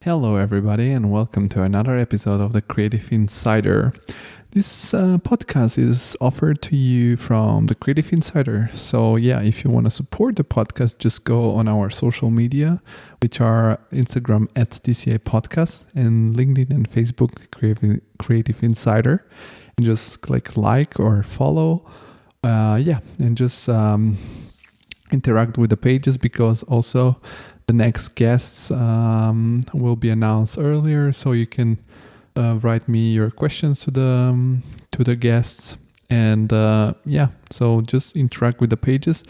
Hello, everybody, and welcome to another episode of the Creative Insider. This podcast is offered to you from the Creative Insider. So, if you want to support the podcast, just go on our social media, which are Instagram at TCI Podcast and LinkedIn and Facebook Creative Insider, and just click like or follow. And just interact with the pages, because also the next guests will be announced earlier, so you can write me your questions to the guests, and so just interact with the pages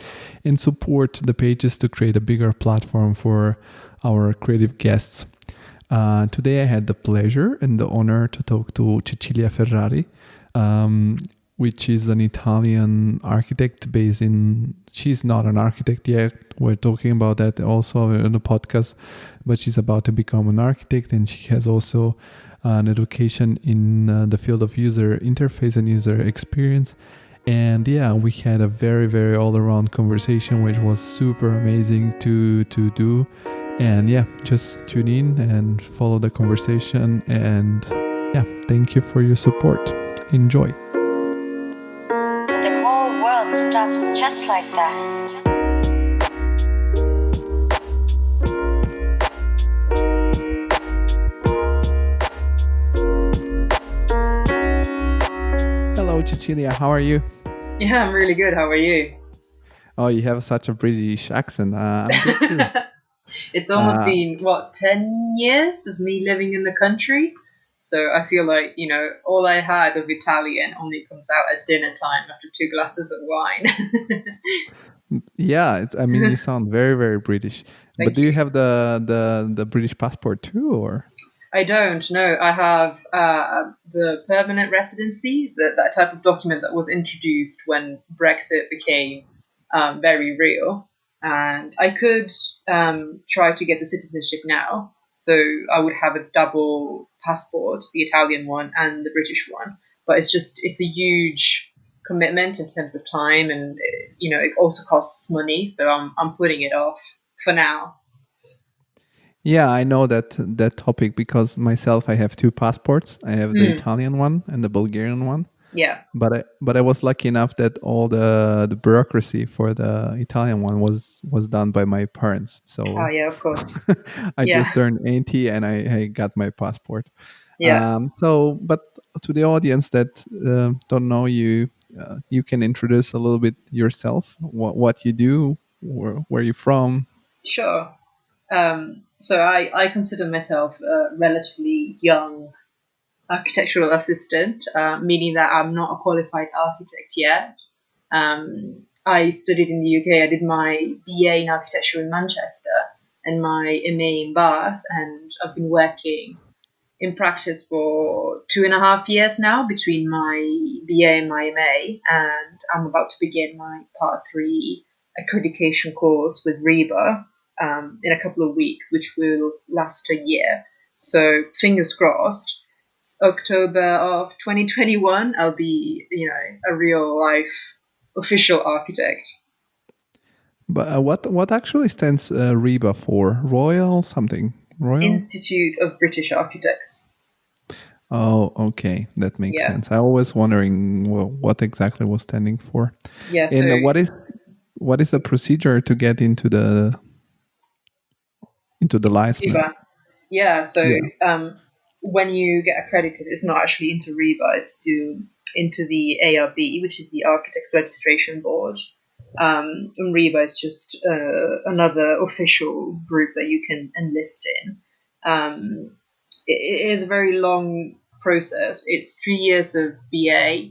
and support the pages to create a bigger platform for our creative guests. Today I had the pleasure and the honor to talk to Cecilia Ferrari, which is an Italian architect based in... She's not an architect yet. We're talking about that also in the podcast, but she's about to become an architect, and she has also an education in the field of user interface and user experience. And we had a very, very all-around conversation, which was super amazing to do. And just tune in and follow the conversation. And thank you for your support. Enjoy. Stops just like that. Hello, Cecilia. How are you? Yeah, I'm really good. How are you? Oh, you have such a British accent. I'm good too. It's almost been, 10 years of me living in the country? So I feel like, all I had of Italian only comes out at dinner time after 2 glasses of wine. You sound very, very British. But do you have the British passport too, or? I don't, no. I have the permanent residency, that type of document that was introduced when Brexit became very real. And I could try to get the citizenship now. So I would have a double passport, the Italian one and the British one. But it's a huge commitment in terms of time, and it also costs money. So I'm putting it off for now. Yeah, I know that topic, because myself, I have 2 passports. I have the Italian one and the Bulgarian one. Yeah. But I was lucky enough that all the bureaucracy for the Italian one was done by my parents. So of course. I just turned 80 and I got my passport. Yeah. But to the audience that don't know you, you can introduce a little bit yourself, what you do, where you're from. Sure. So I consider myself a relatively young architectural assistant, meaning that I'm not a qualified architect yet. I studied in the UK. I did my BA in architecture in Manchester and my MA in Bath, and I've been working in practice for 2.5 years now between my BA and my MA, and I'm about to begin my Part 3 accreditation course with RIBA in a couple of weeks, which will last a year. So fingers crossed. October of 2021, I'll be, a real life official architect. But what actually stands RIBA for? Royal something? Royal Institute of British Architects. Oh, okay, that makes sense. I was wondering what exactly was standing for. Yes. And what is the procedure to get into the license? RIBA. So when you get accredited, it's not actually into RIBA, it's into the ARB, which is the Architects Registration Board. And RIBA is just another official group that you can enlist in. It is a very long process. It's 3 years of BA,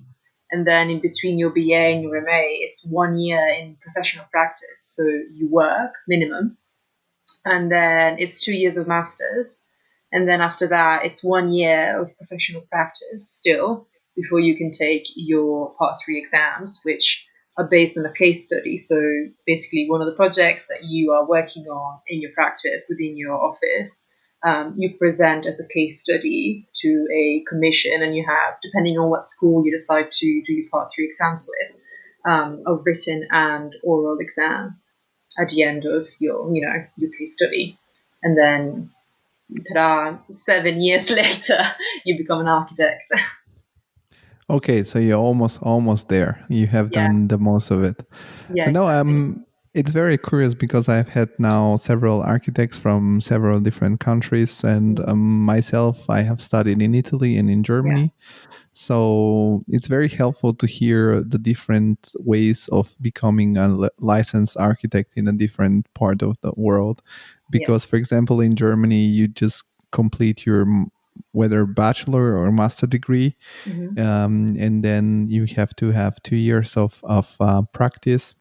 and then in between your BA and your MA, it's 1 year in professional practice. So you work minimum, and then it's 2 years of masters. And then after that, it's 1 year of professional practice still before you can take your Part 3 exams, which are based on a case study. So basically, one of the projects that you are working on in your practice within your office, you present as a case study to a commission, and you have, depending on what school you decide to do your Part 3 exams with, a written and oral exam at the end of your case study. And then ta-da, 7 years later, you become an architect. Okay, so you're almost there. You have Yeah, done the most of it. yeah, No, exactly. it's very curious because I've had now several architects from several different countries, and Mm. myself, I have studied in Italy and in Yeah, Germany. So it's very helpful to hear the different ways of becoming a licensed architect in a different part of the world. yeah, Because, for example, in Germany, you just complete your whether bachelor or master degree, hmm, and then you have to have 2 years of practice,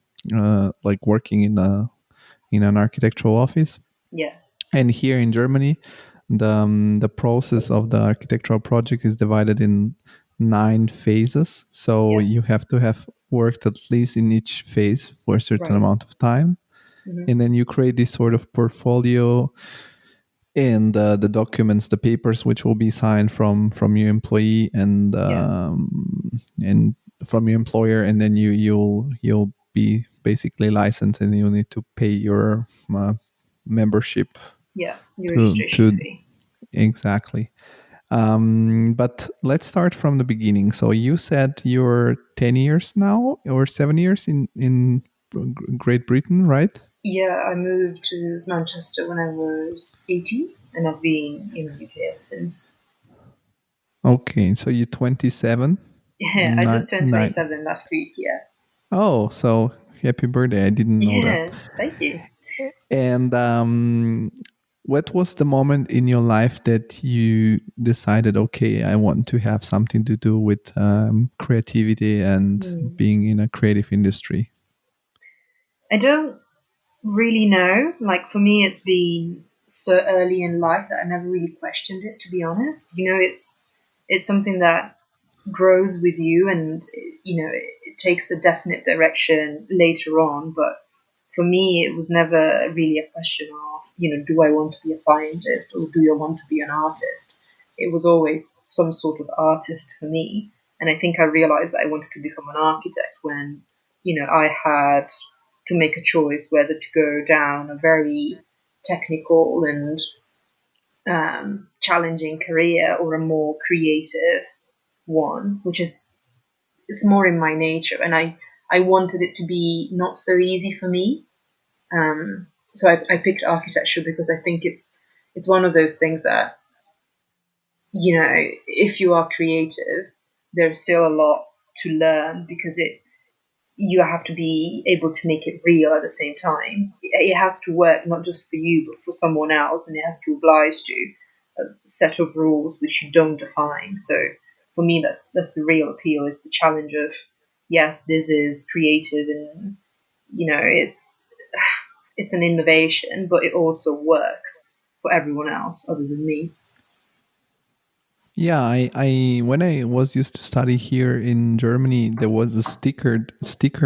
like working in an architectural office. yeah, And here in Germany, the process of the architectural project is divided in 9 phases. So yeah, you have to have worked at least in each phase for a certain right. amount of time, Hmm. and then you create this sort of portfolio and the documents, the papers, which will be signed from your employee Yeah, and from your employer, and then you'll be basically licensed, and you'll need to pay your membership yeah, your registration to fee. exactly. But let's start from the beginning. So you said you're 10 years now or 7 years in Great Britain, right? Yeah, I moved to Manchester when I was 18, and I've been in the UK ever since. Okay, so you're 27. Yeah, I Nine, just turned nine. 27 last week. Yeah. Oh, so happy birthday. I didn't know that. Yeah, thank you. And what was the moment in your life that you decided, okay, I want to have something to do with creativity and Hmm. being in a creative industry? I don't really know. Like for me, it's been so early in life that I never really questioned it. To be honest, it's something that grows with you, and it takes a definite direction later on. But for me, it was never really a question of do I want to be a scientist or do I want to be an artist. It was always some sort of artist for me, and I think I realized that I wanted to become an architect when I had to make a choice whether to go down a very technical and challenging career or a more creative one, which is it's more in my nature, and I wanted it to be not so easy for me. So I picked architecture because I think it's one of those things that if you are creative, there's still a lot to learn because you have to be able to make it real at the same time. It has to work not just for you, but for someone else, and it has to oblige to a set of rules which you don't define. So for me, that's the real appeal. It's the challenge of yes, this is creative, and it's an innovation, but it also works for everyone else other than me. Yeah, I when I was used to study here in Germany, there was a sticker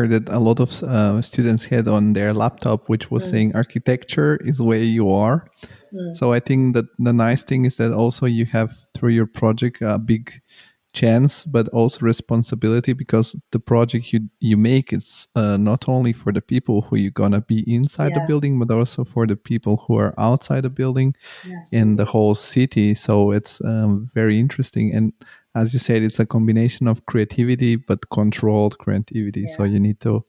that a lot of students had on their laptop, which was Mm, saying "Architecture is where you are." mm, So I think that the nice thing is that also you have through your project a big chance, but also responsibility because the project you make is not only for the people who you're gonna be inside the yeah, building, but also for the people who are outside the building yeah, in the absolutely. whole city. So it's very interesting. And as you said, it's a combination of creativity but controlled creativity. So Yeah, you need to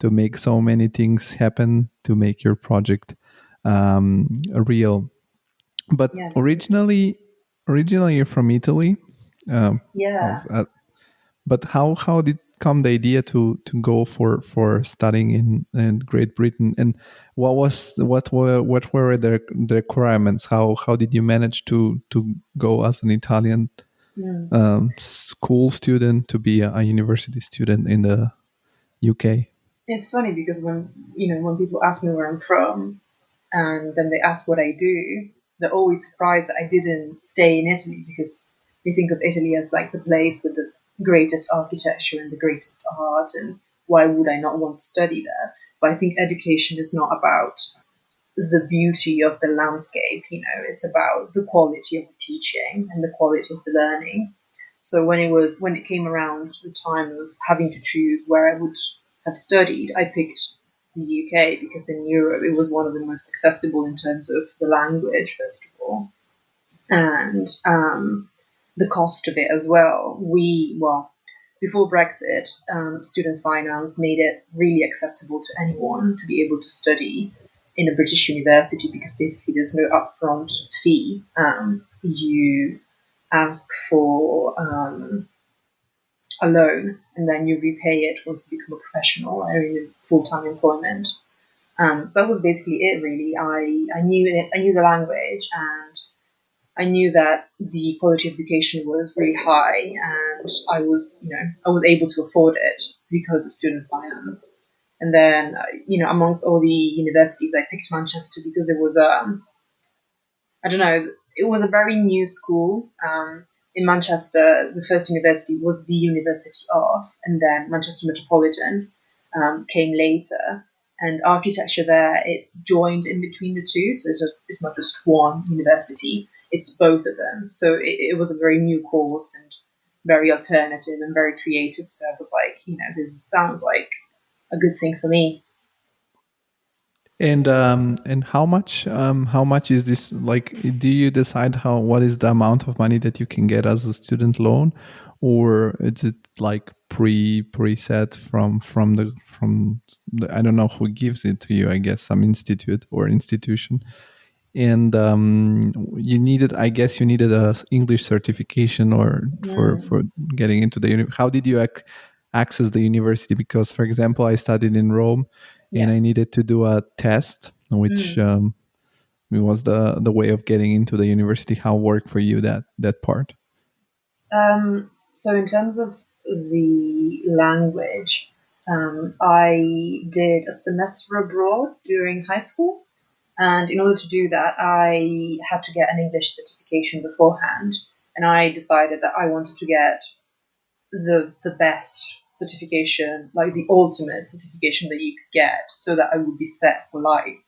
make so many things happen to make your project real. But yeah, absolutely. originally you're from Italy. Um, Yeah. of, but how did come the idea to go for studying in Great Britain, and what were the requirements? How did you manage to go as an Italian Mm. school student to be a university student in the UK? It's funny because when people ask me where I'm from and then they ask what I do, they're always surprised that I didn't stay in Italy because we think of Italy as like the place with the greatest architecture and the greatest art, and why would I not want to study there? But I think education is not about the beauty of the landscape, it's about the quality of the teaching and the quality of the learning. So when it came around the time of having to choose where I would have studied, I picked the UK because in Europe it was one of the most accessible in terms of the language, first of all. and the cost of it as well. Before Brexit, student finance made it really accessible to anyone to be able to study in a British university because basically there's no upfront fee. You ask for a loan and then you repay it once you become a professional or in full-time employment. So that was basically it, really. I knew the language, and I knew that the quality of education was really high, and I was able to afford it because of student finance. And then, amongst all the universities, I picked Manchester because it was it was a very new school. In Manchester, the first university was the University of, and then Manchester Metropolitan came later. And architecture there, it's joined in between the two, so it's not just one university, it's both of them. So it was a very new course and very alternative and very creative. So I was like, this sounds like a good thing for me. And how much is this, like, do you decide what is the amount of money that you can get as a student loan, or is it like preset from the I don't know who gives it to you, I guess some institute or institution? And I guess you needed a English certification or for getting into the how did you access the university? Because, for example, I studied in Rome, and I needed to do a test, which was the way of getting into the university. How worked for you that part? So in terms of the language, I did a semester abroad during high school. And in order to do that, I had to get an English certification beforehand. And I decided that I wanted to get the best certification, like the ultimate certification that you could get, so that I would be set for life.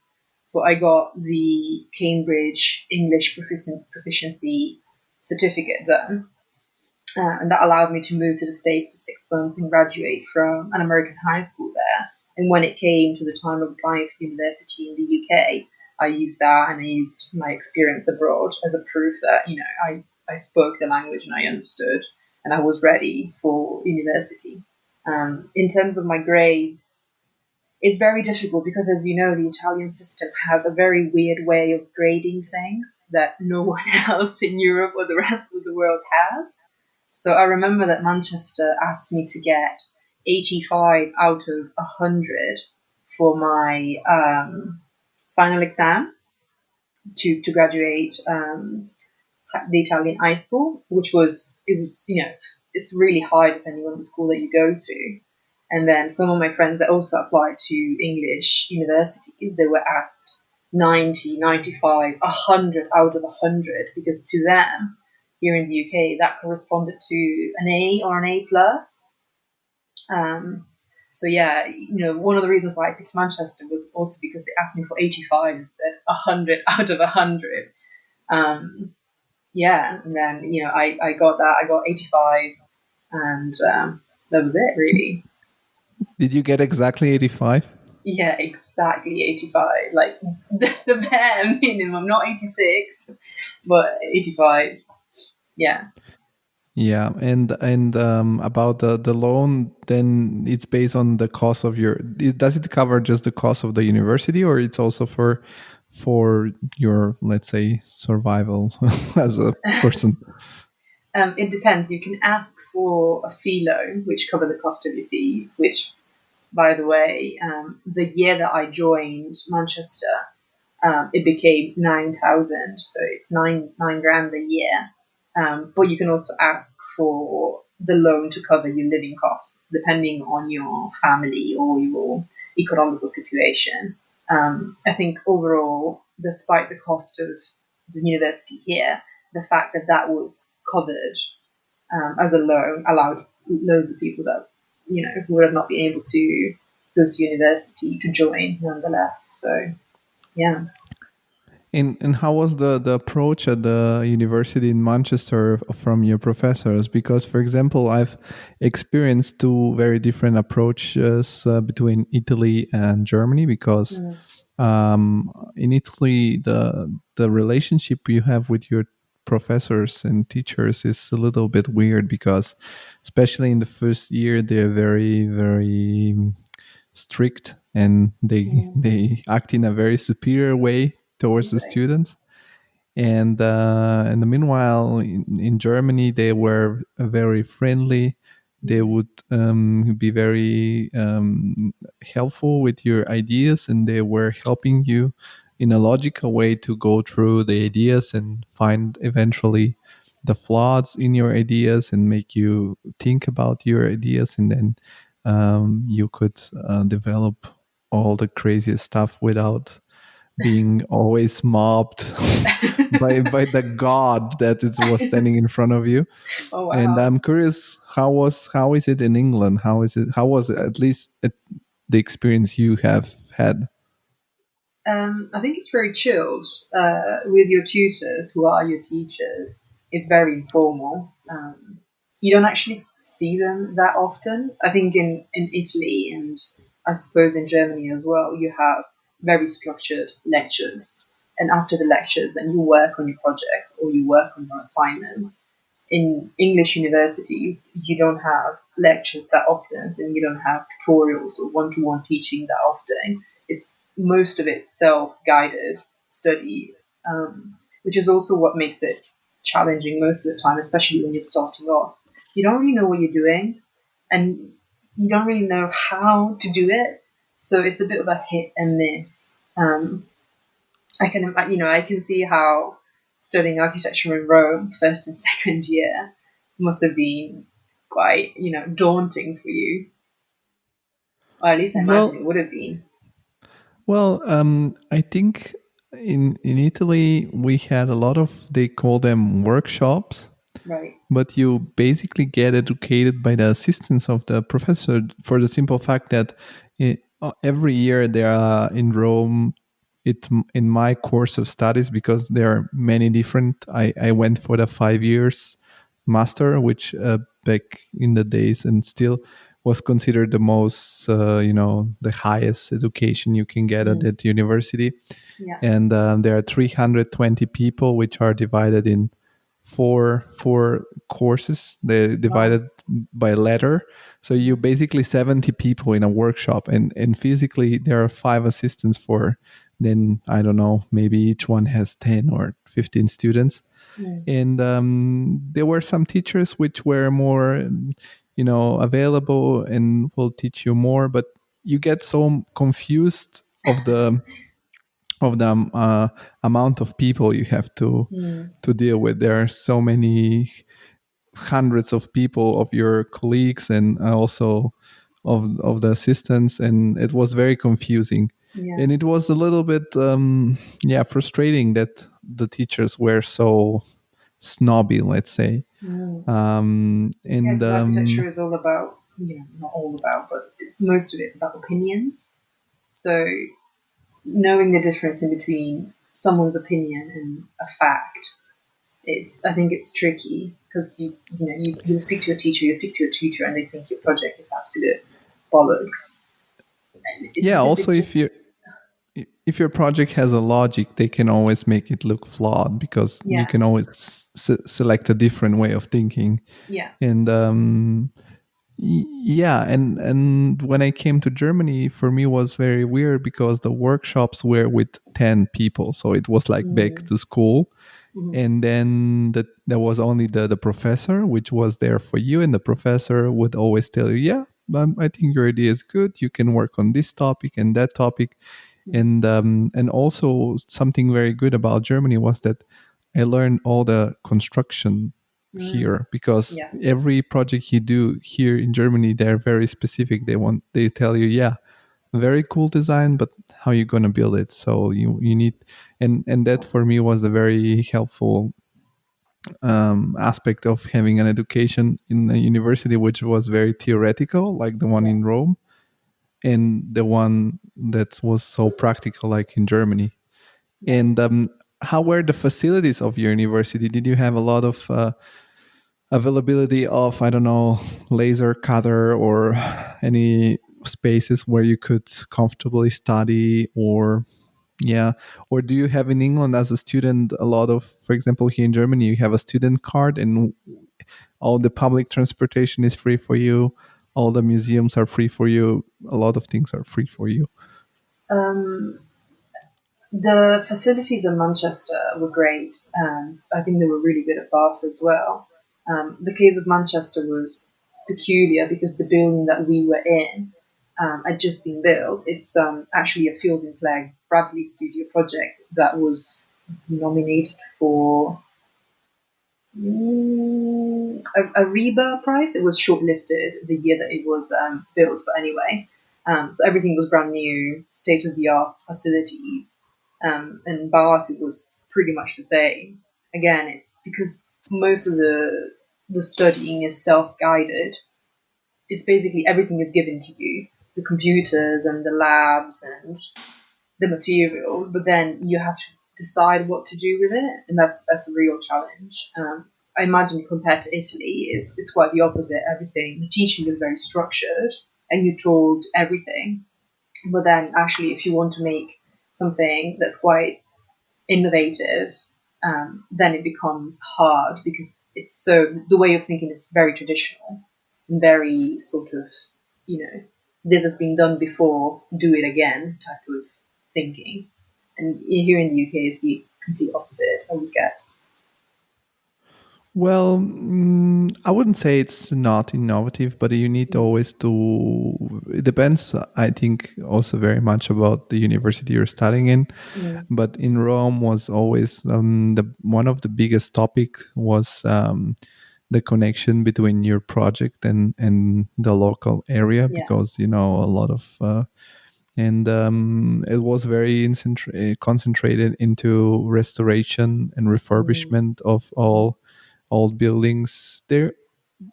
So I got the Cambridge English Proficiency Certificate then. And that allowed me to move to the States for 6 months and graduate from an American high school there. And when it came to the time of applying for university in the UK, I used that, and I used my experience abroad as a proof that, I spoke the language and I understood, and I was ready for university. In terms of my grades, it's very difficult because, as you know, the Italian system has a very weird way of grading things that no one else in Europe or the rest of the world has. So I remember that Manchester asked me to get 85 out of 100 for my final exam to graduate the Italian high school, it's really high depending on the school that you go to. And then some of my friends that also applied to English universities, they were asked 90, 95, 100 out of 100, because to them, here in the UK, that corresponded to an A or an A plus. So yeah, one of the reasons why I picked Manchester was also because they asked me for 85 instead, 100 out of 100. And then I got that. I got 85, and that was it, really. Did you get exactly 85? Yeah, exactly 85. Like the bare minimum, not 86, but 85. Yeah. Yeah, and about the loan, then it's based on the cost of does it cover just the cost of the university, or it's also for your, let's say, survival as a person? It depends. You can ask for a fee loan, which cover the cost of your fees, which, by the way, the year that I joined Manchester, it became 9,000. So it's nine grand a year. But you can also ask for the loan to cover your living costs, depending on your family or your economical situation. I think overall, despite the cost of the university here, the fact that that was covered as a loan allowed loads of people that, who would have not been able to go to university to join nonetheless. So, yeah. And how was the approach at the university in Manchester from your professors? Because, for example, I've experienced two very different approaches between Italy and Germany. Because in Italy, the relationship you have with your professors and teachers is a little bit weird because, especially in the first year, they're very, very strict, and they act in a very superior way towards the Right. students. And in the meanwhile, in Germany, they were very friendly. They would be very helpful with your ideas, and they were helping you in a logical way to go through the ideas and find eventually the flaws in your ideas and make you think about your ideas, and then you could develop all the craziest stuff without being always mobbed by the god that it was standing in front of you. Oh And wow. I'm curious, how is it in England? How was it, at least the experience you have had? I think it's very chilled with your tutors, who are your teachers. It's very informal. You don't actually see them that often. I think in Italy, and I suppose in Germany as well, you have very structured lectures. And after the lectures, then you work on your projects or you work on your assignments. In English universities, you don't have lectures that often, and you don't have tutorials or one-to-one teaching that often. It's most of it self-guided study, which is also what makes it challenging most of the time, especially when you're starting off. You don't really know what you're doing, and you don't really know how to do it. So it's a bit of a hit and miss. I can see how studying architecture in Rome, first and second year, must have been quite, daunting for you. Or at least I imagine Well, it would have been. I think in Italy we had a lot of, they call them workshops, Right. but you basically get educated by the assistance of the professor, for the simple fact that every year there are in Rome, in my course of studies, because there are many different, I went for the 5 years master, which back in the days and still was considered the most the highest education you can get at Mm. that university. Yeah. And there are 320 people which are divided in four courses. They're Wow. divided by letter, so you basically 70 people in a workshop, and physically there are 5 assistants for, then I don't know, maybe each one has 10 or 15 students. Mm. And there were some teachers which were more available and will teach you more, but you get so confused of the amount of people you have Mm. to deal with. There are so many hundreds of people, of your colleagues, and also of the assistants, and it was very confusing. Yeah. And it was a little bit frustrating that the teachers were so snobby, let's say. Mm. Yeah, And because architecture is all about, not all about, but most of it's about opinions. So knowing the difference in between someone's opinion and a fact, I think it's tricky because you speak to a teacher, you speak to a tutor, and they think your project is absolute bollocks. And yeah, also it just if your project has a logic, they can always make it look flawed, because you yeah, can always select a different way of thinking. yeah, And yeah, and when I came to Germany, for me was very weird because the workshops were with 10 people, so it was like back mm, to school. mm, And then there was only the professor which was there for you, and the professor would always tell you, yeah, I think your idea is good, you can work on this topic and that topic. mm, And also something very good about Germany was that I learned all the construction mm, here, because yeah, every project you do here in Germany, they're very specific. They tell you, yeah, very cool design, but how you going to build it? So you need, and that for me was a very helpful aspect of having an education in a university which was very theoretical, like the one yeah, in Rome, and the one that was so practical, like in Germany. yeah. And how were the facilities of your university? Did you have a lot of availability of, I don't know, laser cutter or any spaces where you could comfortably study, or Yeah. Or do you have in England as a student a lot of, for example, here in Germany, you have a student card and all the public transportation is free for you, all the museums are free for you, a lot of things are free for you. Um, the facilities in Manchester were great, and I think they were really good at Bath as well. The case of Manchester was peculiar because the building that we were in had just been built. It's actually a Field and Flag Bradley Studio project that was nominated for a RIBA prize. It was shortlisted the year that it was built, but anyway, so everything was brand new, state of the art facilities, and Bath it was pretty much the same. Again, it's because most of the studying is self guided. It's basically everything is given to you, the computers and the labs and the materials, but then you have to decide what to do with it, and that's the real challenge. I imagine compared to Italy, it's quite the opposite. Everything the teaching is very structured, and you're told everything. But then, actually, if you want to make something that's quite innovative, then it becomes hard because it's so the way of thinking is very traditional and very sort of this has been done before, do it again type of thinking. And here in the UK is the complete opposite, I would guess. Well, I wouldn't say it's not innovative, but you need always to. It depends, I think, also very much about the university you're studying in. But in Rome was always the one of the biggest topic was the connection between your project and the local area, Yeah. because a lot of and it was very concentrated into restoration and refurbishment of all old buildings.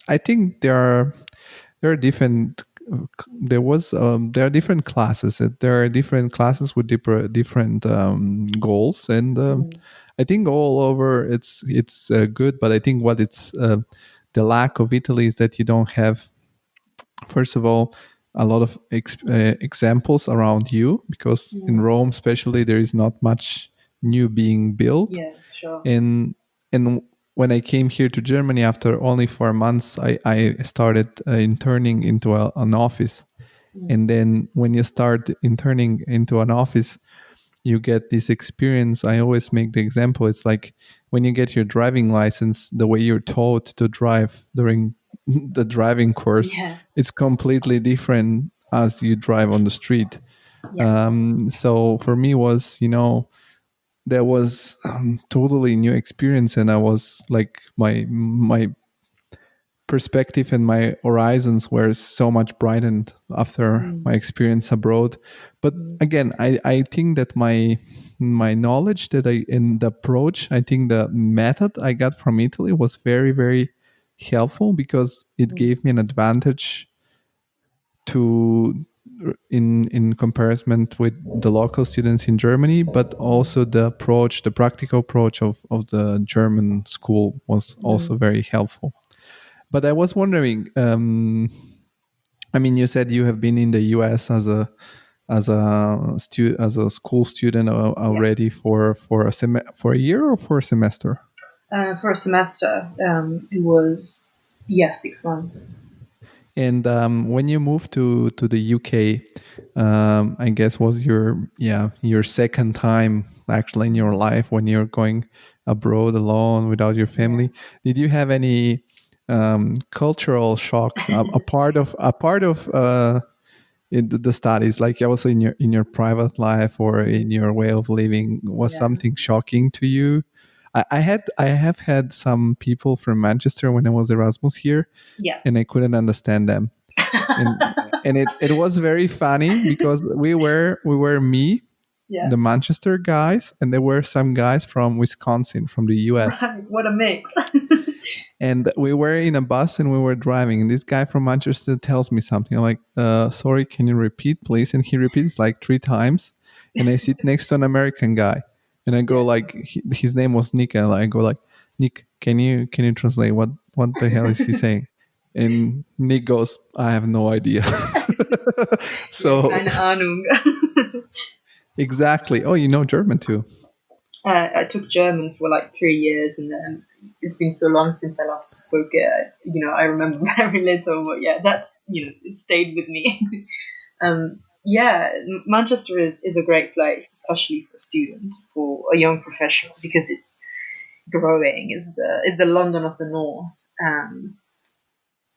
I think there are different. There are different classes. There are different classes with different goals, and I think all over it's good. But I think what it's the lack of Italy is that you don't have, first of all, a lot of examples around you, because in Rome especially there is not much new being built. Yeah, sure. And when I came here to Germany after only 4 months, I started interning into an office. And then when you start interning into an office, you get this experience. I always make the example. It's like when you get your driving license, the way you're taught to drive during the driving course, Yeah. it's completely different as you drive on the street. Yeah. So for me was, there was totally new experience, and I was like my perspective and my horizons were so much brightened after my experience abroad. But again, I think that my knowledge that I in the approach, I think the method I got from Italy was very, very helpful, because it gave me an advantage to in comparison with the local students in Germany, but also the practical approach of the German school was also very helpful. But I was wondering, I mean, you said you have been in the US as a school student already for for a year or for a semester. For a semester, it was 6 months. And when you moved to the UK, I guess was your second time actually in your life when you're going abroad alone without your family. Did you have any cultural shocks? A part of in the studies, like also in your private life or in your way of living, was something shocking to you? I have had some people from Manchester when I was Erasmus here, Yeah. and I couldn't understand them. And it was very funny because we were me, Yeah. the Manchester guys, and there were some guys from Wisconsin, from the US. Right. What a mix. And we were in a bus and we were driving, and this guy from Manchester tells me something. I'm like, sorry, can you repeat, please? And he repeats like 3 times. And I sit next to an American guy, and I go like, his name was Nick, and I go like, Nick, can you translate what the hell is he saying? And Nick goes, I have no idea. So Keine Ahnung. Exactly. Oh, you know German too. I took German for like 3 years, and then it's been so long since I last spoke it. I remember very little, but yeah, it stayed with me. Yeah, Manchester is a great place, especially for a student, for a young professional, because it's growing. Is the London of the North.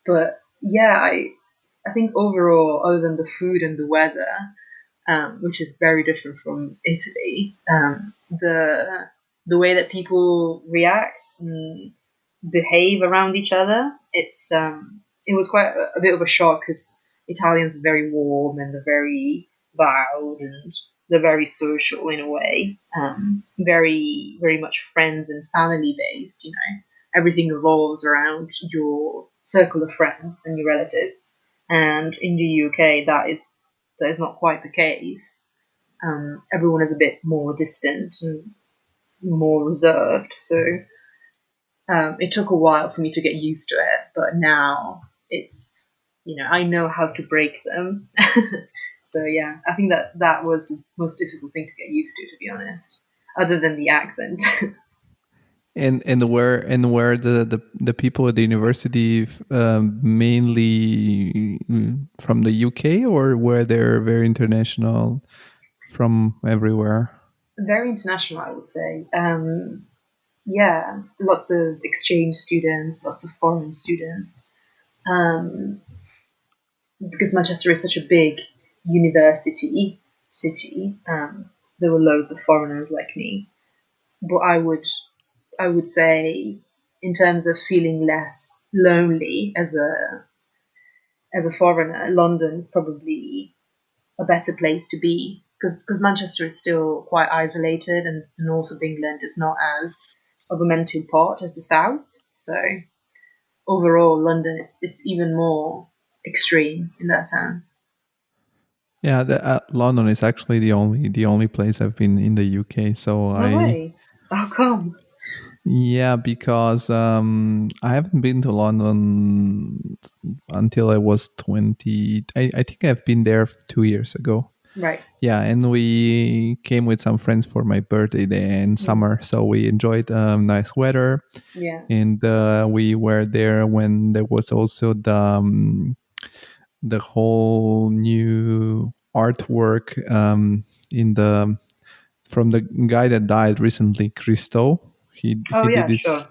But yeah, I think overall, other than the food and the weather, which is very different from Italy, the way that people react and behave around each other, it was quite a bit of a shock, because Italians are very warm and they're very loud and they're very social in a way, very very much friends and family based. Everything revolves around your circle of friends and your relatives. And in the UK, that is not quite the case. Everyone is a bit more distant and more reserved. So it took a while for me to get used to it, but now I know how to break them. So yeah, I think that was the most difficult thing to get used to be honest, other than the accent. And where the people at the university mainly from the UK, or were they very international from everywhere? Very international, I would say. Yeah, lots of exchange students, lots of foreign students. Um, because Manchester is such a big university city, there were loads of foreigners like me. But I would say, in terms of feeling less lonely as a foreigner, London is probably a better place to be, because Manchester is still quite isolated, and the north of England is not as of a melting pot as the south. So overall, London it's even more extreme in that sense. Yeah, London is actually the only place I've been in the UK. So No way. How come? yeah, because I haven't been to London until I was 20. I think I've been there 2 years ago. Right. Yeah, and we came with some friends for my birthday there in Mm. summer, so we enjoyed nice weather, Yeah. and we were there when there was also the whole new artwork in the from the guy that died recently, Christo. Oh He did yeah, this. sure.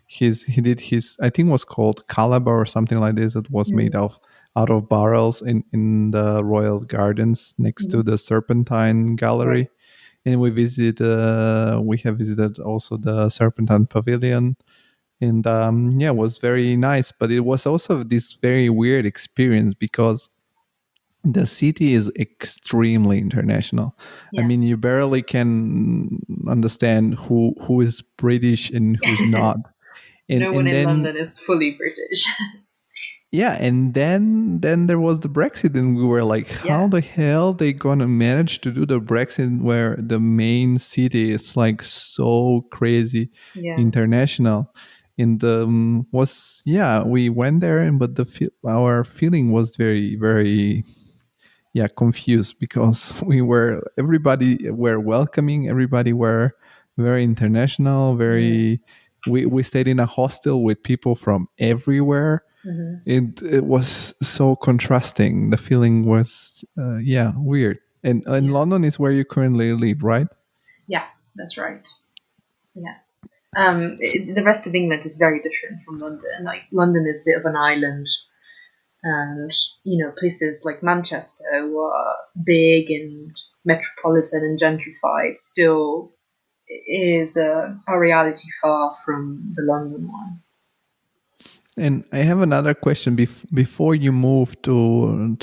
He did his, I think it was called Calabar or something like this. It was made Mm. of out of barrels in the Royal Gardens next to Mhm. the Serpentine Right. Gallery. And we have visited also the Serpentine Pavilion, and yeah, it was very nice. But it was also this very weird experience because the city is extremely international. I Yeah. mean, you barely can understand who is British and who's not. and No one and in then London is fully British. yeah, and then there was the Brexit, and we were like, how Yeah. the hell they gonna manage to do the Brexit where the main city is like so crazy Yeah. international? And was yeah, we went there, and but our feeling was very very yeah confused because everybody were welcoming, everybody were very international, Mm. very. We stayed in a hostel with people from everywhere. Hmm. It was so contrasting. The feeling was yeah weird. And Yeah. London is where you currently live, right? Yeah. That's right. Yeah. The rest of England is very different from London. Like London is a bit of an island, and places like Manchester, who are big and metropolitan and gentrified, still is a reality far from the London one. And I have another question. Before you moved to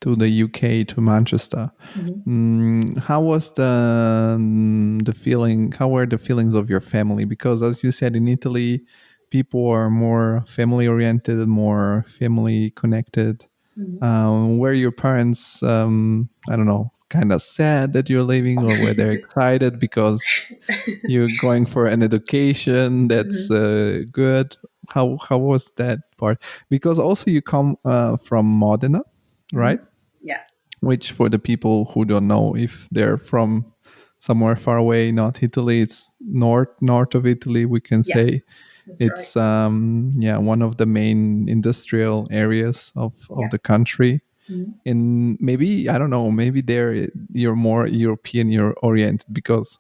the UK, to Manchester, Hmm. how was the feeling? How were the feelings of your family? Because as you said, in Italy, people are more family oriented, more family connected. Hmm. Were your parents, I don't know, kind of sad that you're leaving, or were they excited because you're going for an education that's Hmm. good? How was that part? Because also you come from Modena, Hmm. right? Yeah. which for the people who don't know, if they're from somewhere far away, not Italy, it's north of Italy, we can Yeah, say. that's right. It's one of the main industrial areas of Yeah. the country. Mhm. And maybe, I don't know, maybe there you're more European, you're oriented, because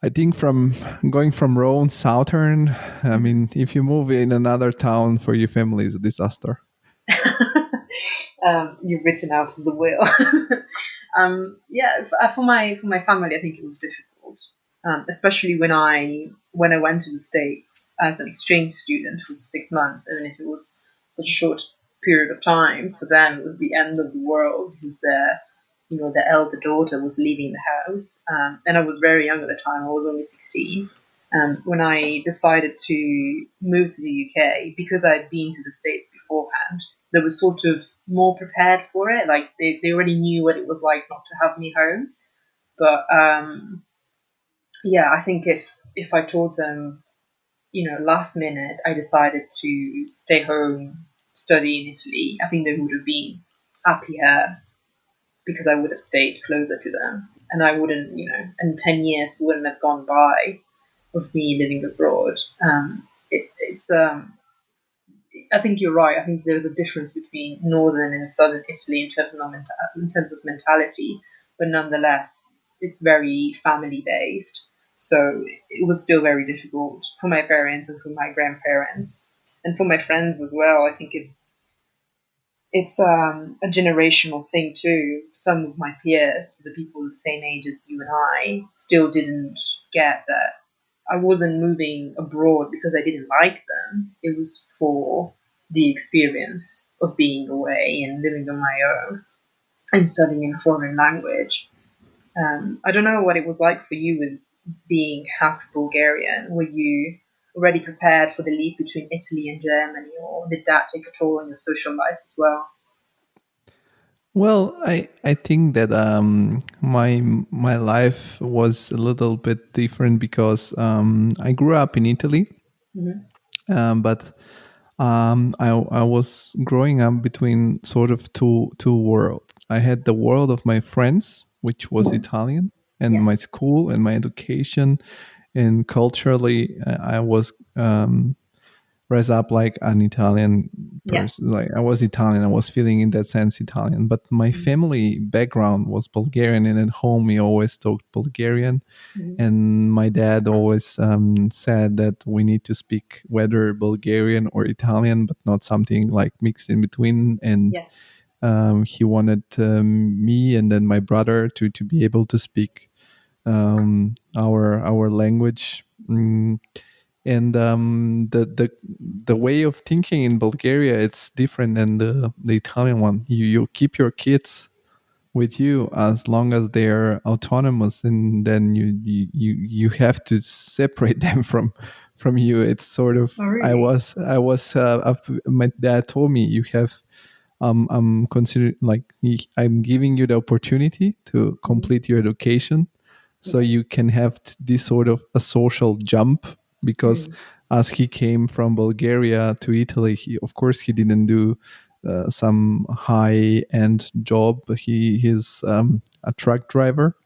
I think from going from Rome southern, I mean, if you move in another town for your family, is a disaster. You've written out of the will. Yeah, for my family, I think it was difficult, especially when I went to the States as an exchange student for 6 months, and if it was such a short period of time for them, it was the end of the world because their elder daughter was leaving the house, and I was very young at the time. I was only 16. When I decided to move to the UK, because I'd been to the States beforehand, they were sort of more prepared for it. Like they already knew what it was like not to have me home. But yeah, I think if I told them, last minute I decided to stay home, study in Italy, I think they would have been happier because I would have stayed closer to them, and I wouldn't, and 10 years wouldn't have gone by of me living abroad. It's I think you're right. I think there's a difference between northern and southern Italy in terms of mentality, but nonetheless, it's very family based. So it was still very difficult for my parents and for my grandparents and for my friends as well. I think it's a generational thing too. Some of my peers, the people the same age as you and I, still didn't get that I wasn't moving abroad because I didn't like them. It was for the experience of being away and living on my own and studying a foreign language. I don't know what it was like for you with being half Bulgarian. Were you already prepared for the leap between Italy and Germany, or did that take a toll on your social life as well? Well, I think that my life was a little bit different because I grew up in Italy, Mm-hmm. but I was growing up between sort of two worlds. I had the world of my friends, which was Mm-hmm. Italian, and Yeah. my school and my education, and culturally, I was raised up like an Italian Yeah. person. Like I was Italian, I was feeling in that sense Italian. But my Mm-hmm. family background was Bulgarian, and at home we always talked Bulgarian. Mm-hmm. And my dad always said that we need to speak whether Bulgarian or Italian, but not something like mixed in between. And Yeah. he wanted me and then my brother to be able to speak our language. And the way of thinking in Bulgaria, it's different than the Italian one. You keep your kids with you as long as they're autonomous, and then you have to separate them from you. It's sort of, Oh, really? my dad told me, you have I'm considering, like, I'm giving you the opportunity to Mm-hmm. complete your education so Okay. you can have this sort of a social jump, because Mm. as he came from Bulgaria to Italy, of course he didn't do some high end job. He's a truck driver,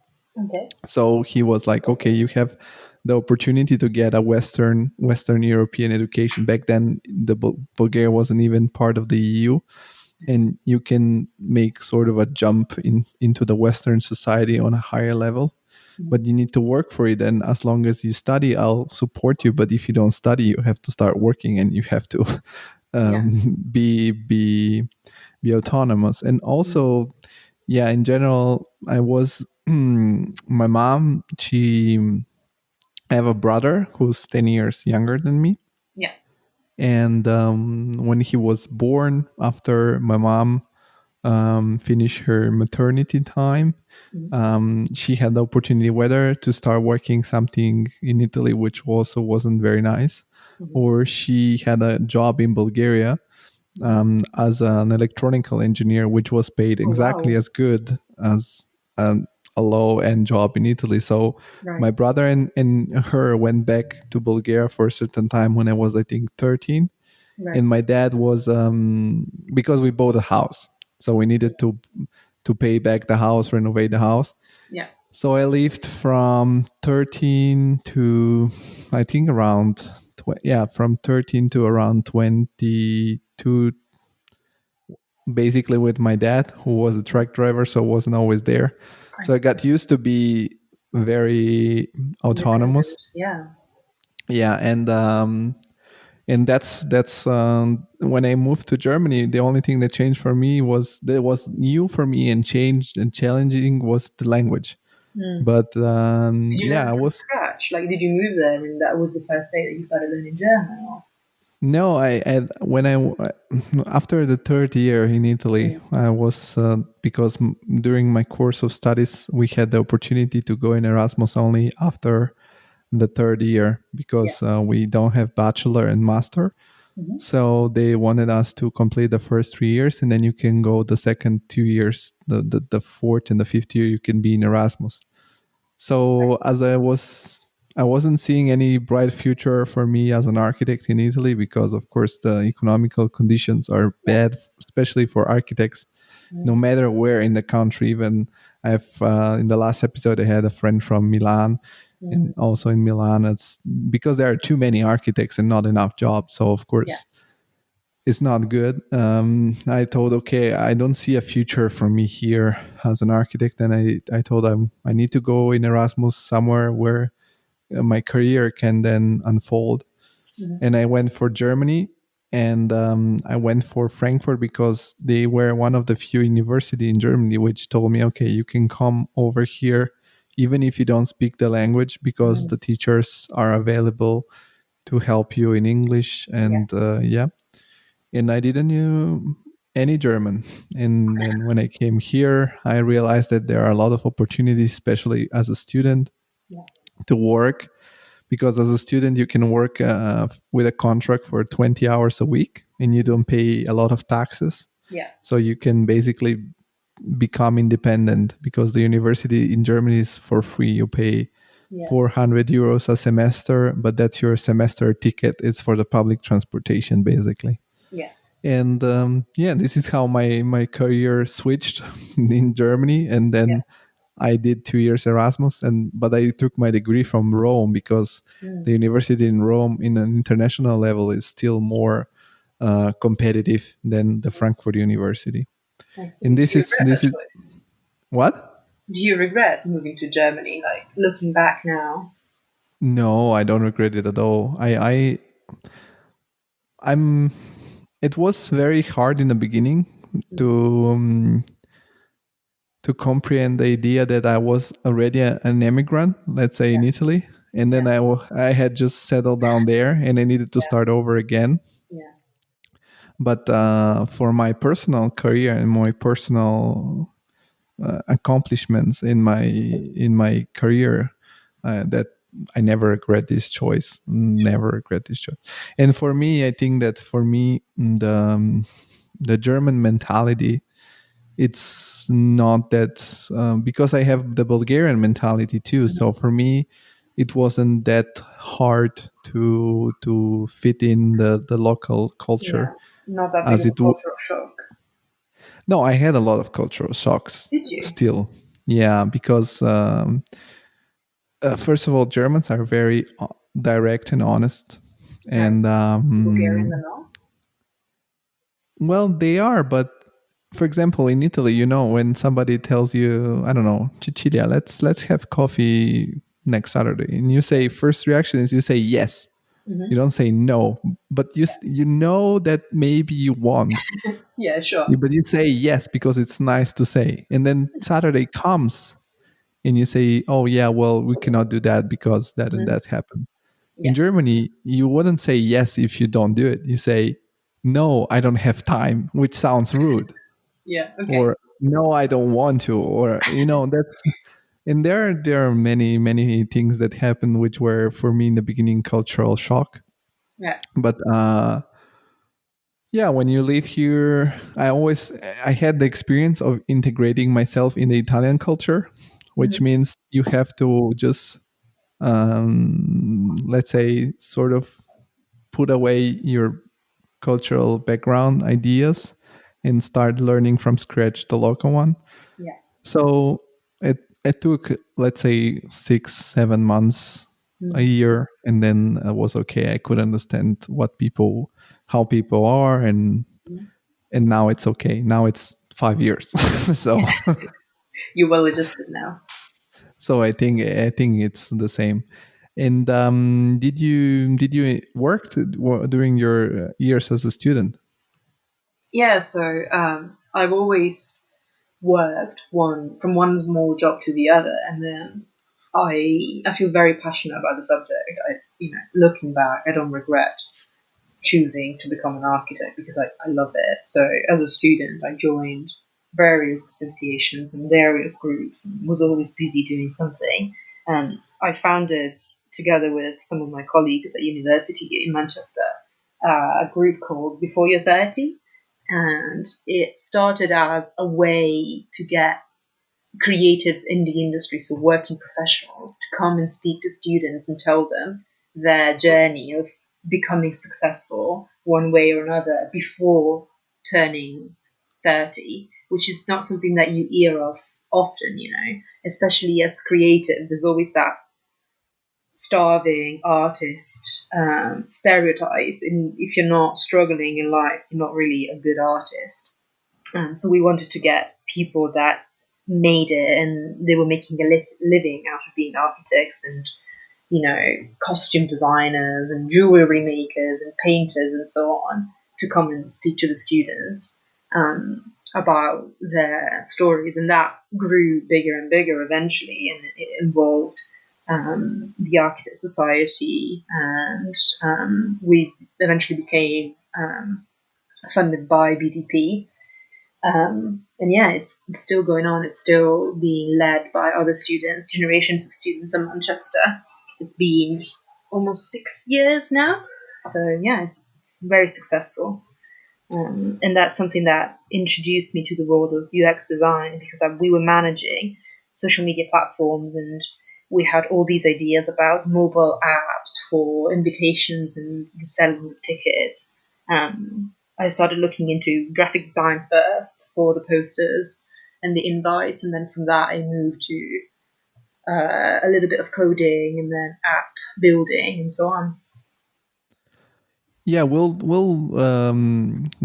Okay. so he was like, okay, you have the opportunity to get a Western European education. Back then, Bulgaria wasn't even part of the EU, Yes. and you can make sort of a jump into the Western society on a higher level. Mm. But you need to work for it, and as long as you study, I'll support you. But if you don't study, you have to start working, and you have to Yeah. be autonomous. And Mm. also, yeah, in general, I was my mom, I have a brother who's 10 years younger than me. Yeah. And when he was born, after my mom finished her maternity time, Mm. she had the opportunity whether to start working something in Italy, which also wasn't very nice, Mm. or she had a job in Bulgaria as an electronical engineer, which was paid Oh, exactly wow. as good as um, a low end job in Italy. So Right. my brother and her went back to Bulgaria for a certain time when I was, I think, 13. Right. And my dad was, because we bought a house, so we needed to pay back the house, renovate the house. Yeah. So I lived from 13 to, I think around, from 13 to around 22, basically with my dad, who was a truck driver, so wasn't always there. So I got used to be very autonomous. Yeah. Yeah, and that's when I moved to Germany. The only thing that changed for me was that was new for me and changed and challenging was the language. But Did you yeah, learn I from was scratch? Like, did you move there and that was the first day that you started learning German? Or? no, I when I after the third year in Italy, I was because during my course of studies we had the opportunity to go in Erasmus only after the third year because we don't have bachelor and master. So they wanted us to complete the first 3 years, and then you can go the second 2 years, the fourth and the fifth year you can be in Erasmus. So as I wasn't seeing any bright future for me as an architect in Italy because, of course, the economical conditions are bad, especially for architects, no matter where in the country. Even I've in the last episode I had a friend from Milan, and also in Milan, it's because there are too many architects and not enough jobs. So of course, it's not good. I told, okay, I don't see a future for me here as an architect, and I told him I need to go in Erasmus somewhere where my career can then unfold. And I went for Germany, and I went for Frankfurt because they were one of the few university in Germany which told me, okay, you can come over here even if you don't speak the language because the teachers are available to help you in English. And and I didn't know any German. And then when I came here, I realized that there are a lot of opportunities, especially as a student, to work. Because as a student, you can work with a contract for 20 hours a week and you don't pay a lot of taxes. Yeah. So you can basically become independent because the university in Germany is for free. You pay 400 euros a semester, but that's your semester ticket. It's for the public transportation, basically. Yeah. And this is how my career switched in Germany. And then I did 2 years Erasmus, but I took my degree from Rome because the university in Rome in an international level is still more competitive than the Frankfurt University. And this is choice? What? Do you regret moving to Germany? Like looking back now? No, I don't regret it at all. I'm. It was very hard in the beginning to comprehend the idea that I was already an immigrant, let's say in Italy, and then I had just settled down there and I needed to start over again. Yeah. But for my personal career and my personal accomplishments in my career, that I never regret this choice. Never regret this choice. And for me, I think that for me, the German mentality, it's not that because I have the Bulgarian mentality too. So for me, it wasn't that hard to fit in the local culture. Not that big of a cultural shock. No, I had a lot of cultural shocks. Did you? Still, yeah, because first of all, Germans are very direct and honest, and Bulgarians are not. well, they are, but for example, in Italy, when somebody tells you, I don't know, Cecilia, let's have coffee next Saturday, and you say, first reaction is you say yes. You don't say no, but you know that maybe you won't. Yeah, sure. But you say yes because it's nice to say, and then Saturday comes, and you say, oh yeah, well, we cannot do that because that and that happened. In Germany, you wouldn't say yes if you don't do it. You say, no, I don't have time, which sounds rude. Yeah. Okay. Or no, I don't want to. Or that's. And there are many things that happened which were for me in the beginning cultural shock. Yeah. But when you live here, I had the experience of integrating myself in the Italian culture, which means you have to just let's say sort of put away your cultural background ideas and start learning from scratch the local one. Yeah. So it took, let's say, 6-7 months, a year, and then I was okay. I could understand how people are, and now it's okay. Now it's 5 years. So You're well adjusted now. so I think it's the same. And did you work during your years as a student? Yeah, so I've always worked from one small job to the other, and then I feel very passionate about the subject. Looking back, I don't regret choosing to become an architect because I love it. So as a student, I joined various associations and various groups and was always busy doing something. And I founded, together with some of my colleagues at university in Manchester, a group called Before You're 30. And it started as a way to get creatives in the industry, so working professionals, to come and speak to students and tell them their journey of becoming successful one way or another before turning 30, which is not something that you hear of often, especially as creatives. There's always that starving artist stereotype. And if you're not struggling in life, you're not really a good artist. So we wanted to get people that made it and they were making a living out of being architects and, costume designers and jewelry makers and painters and so on, to come and speak to the students about their stories. And that grew bigger and bigger eventually, and it involved the Architect Society, and we eventually became funded by BDP. And yeah, it's still going on. It's still being led by other students, generations of students in Manchester. It's been almost 6 years now. So yeah, it's very successful. And that's something that introduced me to the world of UX design, because we were managing social media platforms and we had all these ideas about mobile apps for invitations and the selling of tickets. I started looking into graphic design first for the posters and the invites, and then from that I moved to a little bit of coding and then app building and so on. Yeah, we'll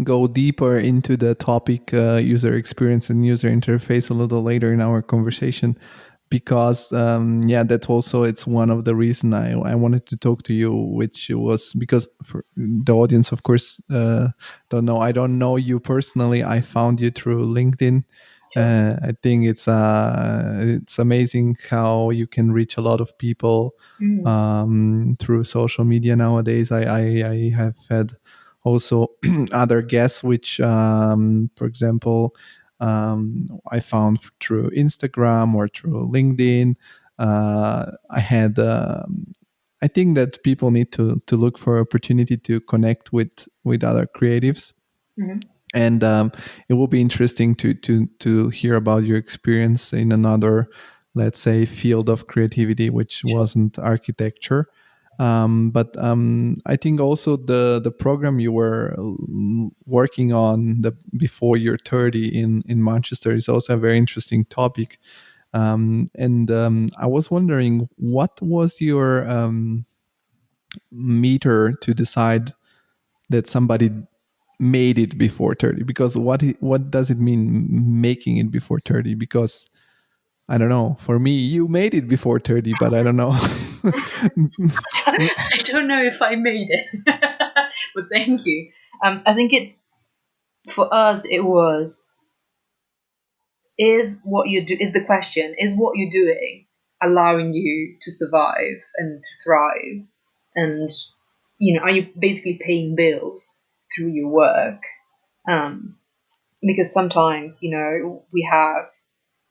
go deeper into the topic user experience and user interface a little later in our conversation, because that's also, it's one of the reason I wanted to talk to you, which was because for the audience, of course, don't know. I don't know you personally. I found you through LinkedIn. Sure. I think it's amazing how you can reach a lot of people through social media nowadays. I have had also other guests, which, for example, I found through Instagram or through LinkedIn. I had. I think that people need to look for opportunity to connect with other creatives, Mm-hmm. and it will be interesting to hear about your experience in another, let's say, field of creativity, which Sure. wasn't architecture. But I think also the program you were working on, the Before You're 30 in Manchester, is also a very interesting topic. And I was wondering, what was your meter to decide that somebody made it before 30? Because what does it mean, making it before 30? Because I don't know, for me, you made it before 30, but I don't know. I don't know if I made it, but thank you. I think for us, it was, is the question, is what you're doing allowing you to survive and to thrive? And, are you basically paying bills through your work? Because sometimes, we have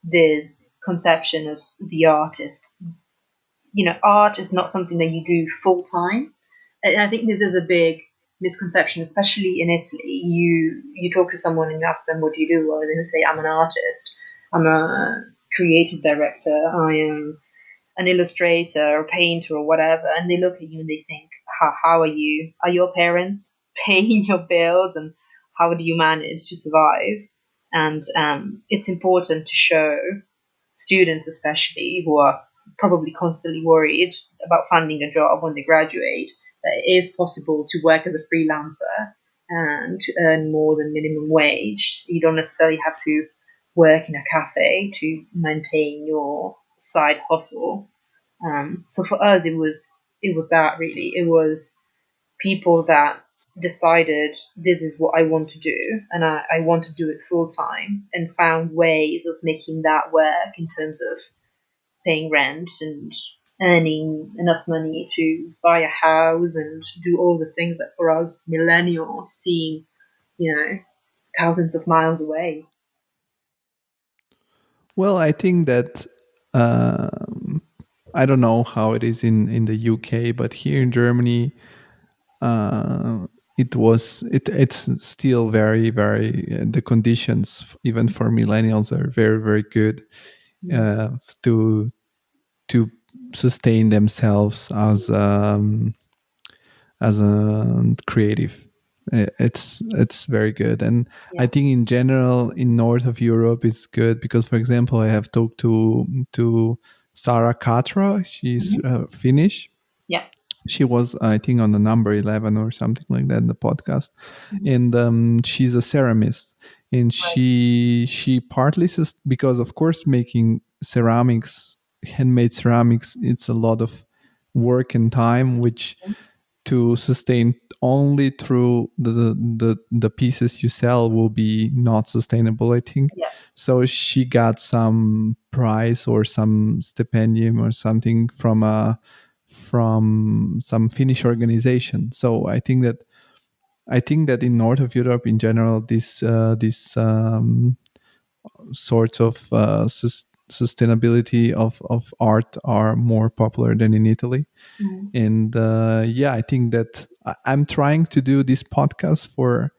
this conception of the artist. Art is not something that you do full time. And I think this is a big misconception, especially in Italy. You talk to someone and you ask them, what do you do? Well, they're going to say, I'm an artist. I'm a creative director. I am an illustrator or painter or whatever. And they look at you and they think, how are you? Are your parents paying your bills? And how do you manage to survive? And it's important to show students, especially who are probably constantly worried about finding a job when they graduate, that it is possible to work as a freelancer and to earn more than minimum wage. You don't necessarily have to work in a cafe to maintain your side hustle. So for us, it was that really. It was people that decided this is what I want to do and I want to do it full time and found ways of making that work in terms of paying rent and earning enough money to buy a house and do all the things that for us millennials seem, thousands of miles away. Well, I think that I don't know how it is in the UK, but here in Germany, it's still very very the conditions even for millennials are very very good uh, to to sustain themselves as a creative. It's very good, and I Yeah. think in general in north of Europe it's good because, for example, I have talked to Sarah Katra. She's Mhm. Finnish. Yeah. She was, I think, on the number 11 or something like that in the podcast, Mhm. and she's a ceramist, and Right. she partly because of course making ceramics, handmade ceramics, it's a lot of work and time, which to sustain only through the pieces you sell will be not sustainable, I think. Yeah. So she got some prize or some stipendium or something from some Finnish organization. So I think that in north of Europe in general, this sorts of sustainability of art are more popular than in Italy. Mhm. And yeah, I think that I'm trying to do this podcast for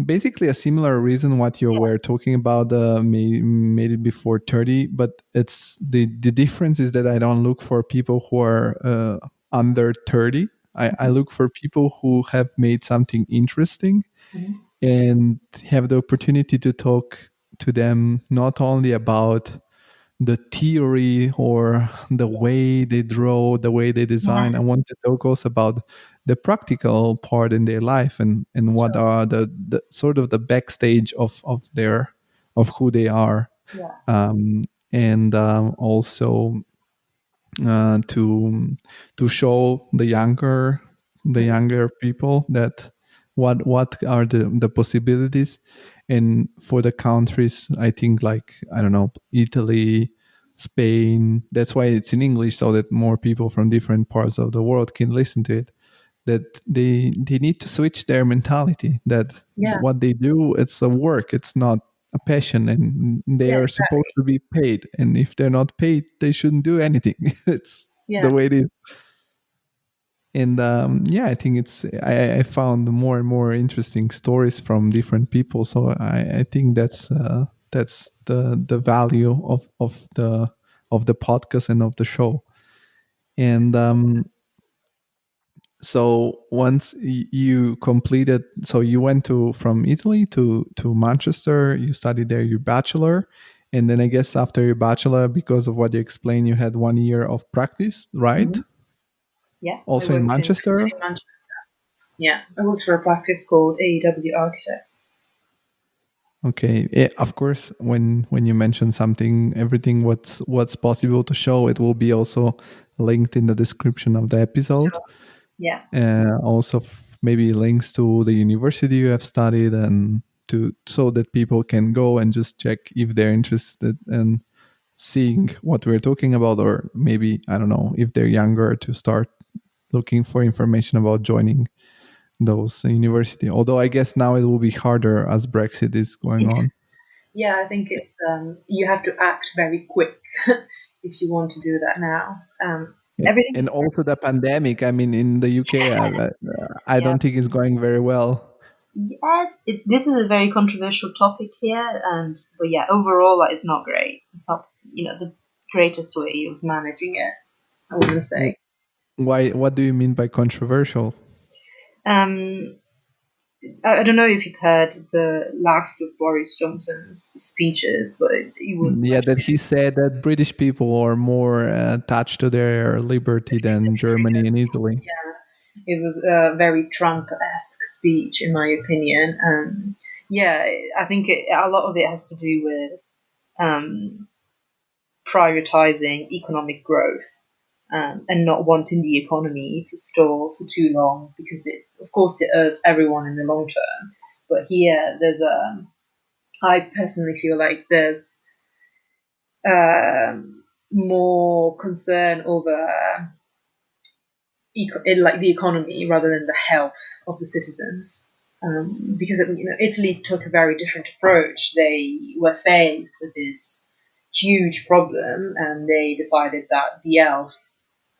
basically a similar reason what you Yeah. were talking about, made it before 30, but it's the difference is that I don't look for people who are under 30. I Mhm. look for people who have made something interesting Mhm. and have the opportunity to talk to them not only about the theory or the way they draw, the way they Yeah. design. I want to talk also about the practical part in their life and what Sure. are the sort of the backstage of who they are, Yeah. um, and also to show the Mhm. younger people that what are the possibilities. And for the countries, I think, like, I don't know, Italy, Spain, that's why it's in English, so that more people from different parts of the world can listen to it, that they need to switch their mentality, that Yeah. what they do, it's a work, it's not a passion, and they Yeah. are supposed Exactly. to be paid, and if they're not paid they shouldn't do anything. It's the Yeah. way it is. And yeah, I think I found more and more interesting stories from different people, so I think that's the value of the podcast and of the show. And so once you completed, so you went to from Italy to Manchester, you studied there your bachelor, and then I guess after your bachelor, because of what you explained, you had 1 year of practice, right? Mhm. Yeah. I Also in worked Manchester. in Manchester. Yeah. I worked for a practice called AEW Architects. Okay. Of course, when you mention something, everything what's possible to show, it will be also linked in the description of the episode. Sure. Yeah. Also maybe links to the university you have studied, and to so that people can go and just check if they're interested in seeing what we're talking about, or maybe, I don't know, if they're younger, to start looking for information about joining those university. Although I guess now it will be harder as Brexit is going on. Yeah, I think it's you have to act very quick if you want to do that now. Everything And is also the pandemic. I mean, in the UK, I yeah, don't think it's going very well. yeah. This is a very controversial topic here, and but yeah, overall, like, it's not great. It's not the greatest way of managing it, I wouldn't say. Why? What do you mean by controversial? Um, I don't know if you've heard the last of Boris Johnson's speeches, but it was Yeah, quite that he said that British people are more attached to their liberty than Germany and Italy. yeah. It was a very Trump-esque speech, in my opinion. Yeah, I think a lot of it has to do with um, prioritizing economic growth and not wanting the economy to stall for too long because of course, it hurts everyone in the long term. But here, I personally feel like there's more concern over like the economy rather than the health of the citizens. Because Italy took a very different approach. They were faced with this huge problem, and they decided that the health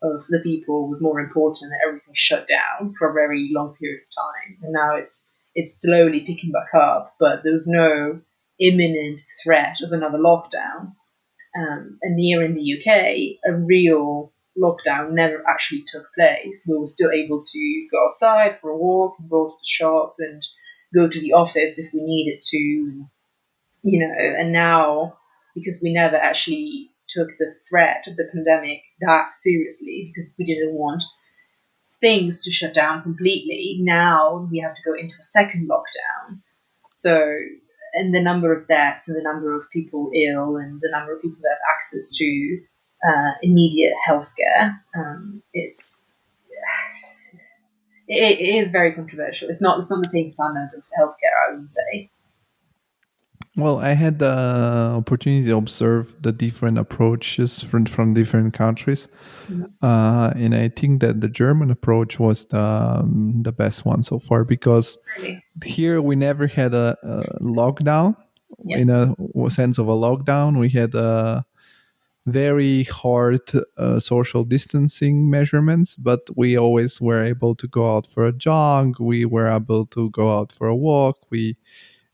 of the people was more important, and everything shut down for a very long period of time. And now it's slowly picking back up, but there was no imminent threat of another lockdown. And here in the UK, a real lockdown never actually took place. We were still able to go outside for a walk and go to the shop and go to the office if we needed to, and now, because we never actually took the threat of the pandemic that seriously because we didn't want things to shut down completely, now we have to go into a second lockdown. So, and the number of deaths and the number of people ill and the number of people that have access to immediate healthcare, it is very controversial. It's not the same standard of healthcare, I would say. Well, I had the opportunity to observe the different approaches from different countries. And I think that the German approach was the best one so far because Really. here we never had a lockdown Yeah. in a sense of a lockdown. We had a very hard social distancing measurements, but we always were able to go out for a jog. We were able to go out for a walk.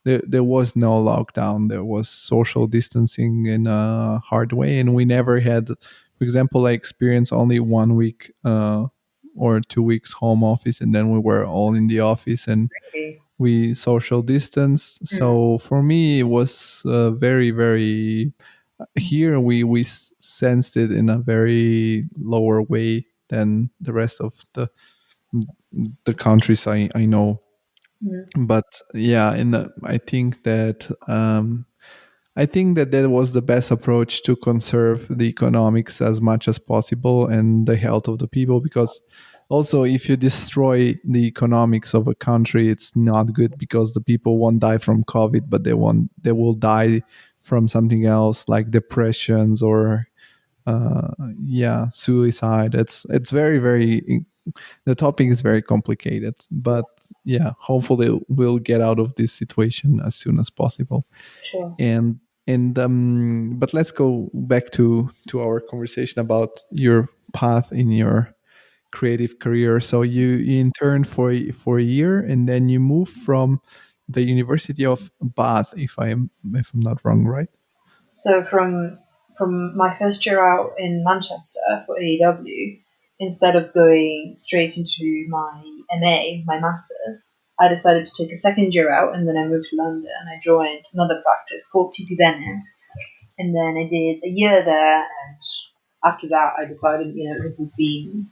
There was no lockdown. There was social distancing in a hard way, and we never had, for example, I experienced only 1 week or 2 weeks home office, and then we were all in the office and Really. we social distance. So for me, it was very, very. Here we sensed it in a very lower way than the rest of the countries I know. But yeah, and I think that that was the best approach to conserve the economics as much as possible and the health of the people. Because also, if you destroy the economics of a country, it's not good because the people won't die from COVID, but they will die from something else like depressions or suicide. It's very, very, the topic is very complicated, but yeah, hopefully we'll get out of this situation as soon as possible. Sure. And but let's go back to our conversation about your path in your creative career. So you interned for a year, and then you moved from the University of Bath, if I'm not wrong, right? So from my first year out in Manchester for AEW, instead of going straight into my MA, my masters, I decided to take a second year out, and then I moved to London and I joined another practice called TP Bennett, and then I did a year there, and after that I decided, this has been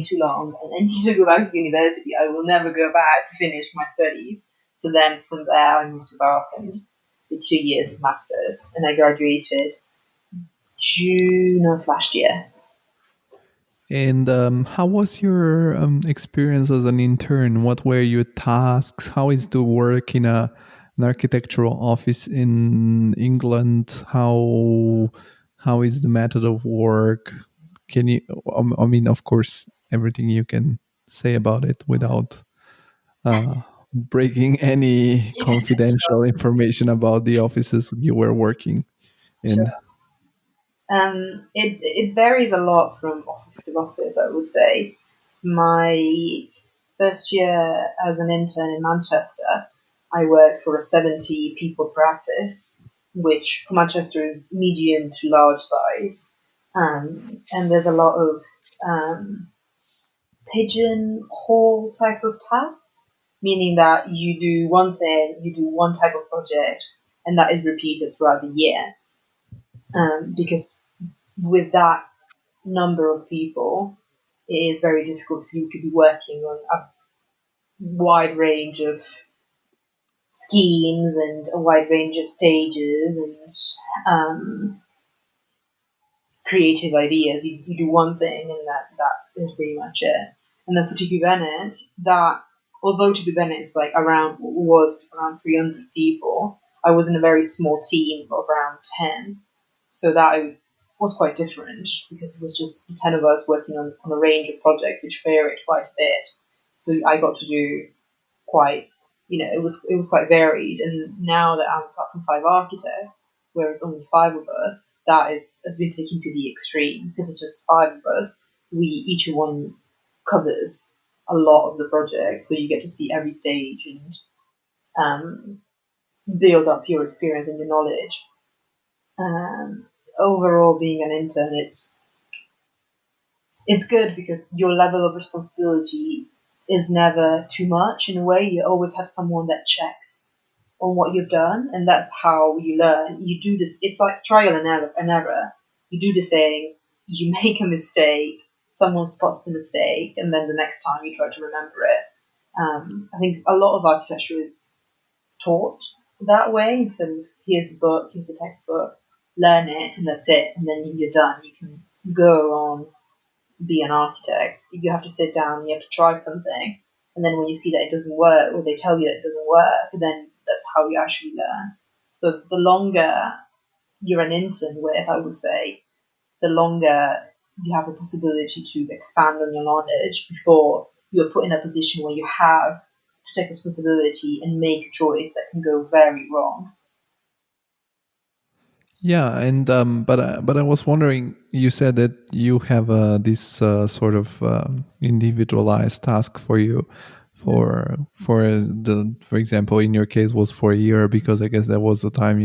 too long, and I need to go back to university. I will never go back to finish my studies. So then from there I moved to Bath and did 2 years of masters, and I graduated June of last year. And how was your experience as an intern? What were your tasks? How is the work in an architectural office in England? How is the method of work? Can you? I mean, of course, everything you can say about it without breaking any Yeah, confidential information about the offices you were working sure. in. It varies a lot from office to office, I would say. My first year as an intern in Manchester, I worked for a 70 people practice, which for Manchester is medium to large size. And there's a lot of pigeonhole type of tasks. meaning that you do one thing, you do one type of project, and that is repeated throughout the year. Because with that number of people, it is very difficult for you to be working on a wide range of schemes and a wide range of stages and creative ideas. You do one thing, and that is pretty much it. And then for TP Bennett, that although TP Bennett is like was around 300 people, I was in a very small team of around 10. So that was quite different because it was just the 10 of us working on a range of projects which varied quite a bit. So I got to do quite, it was quite varied. And now that I'm Platform 5 architects, where it's only 5 of us, has been taken to the extreme because it's just 5 of us. Each one covers a lot of the project, so you get to see every stage and build up your experience and your knowledge. Overall, being an intern, it's good because your level of responsibility is never too much. In a way, you always have someone that checks on what you've done, and that's how you learn. It's like trial and error. You do the thing, you make a mistake, someone spots the mistake, and then the next time you try to remember it. I think a lot of architecture is taught that way, instead of here's the book, here's the textbook, learn it, and that's it, and then you're done. You can go on, be an architect. You have to sit down, you have to try something, and then when you see that it doesn't work, or they tell you that it doesn't work, then that's how you actually learn. So the longer you're an intern with, I would say, the longer you have the possibility to expand on your knowledge before you're put in a position where you have to take responsibility and make a choice that can go very wrong. Yeah, and but I was wondering. You said that you have this sort of individualized task for you, for for example, in your case was for a year, because I guess that was the time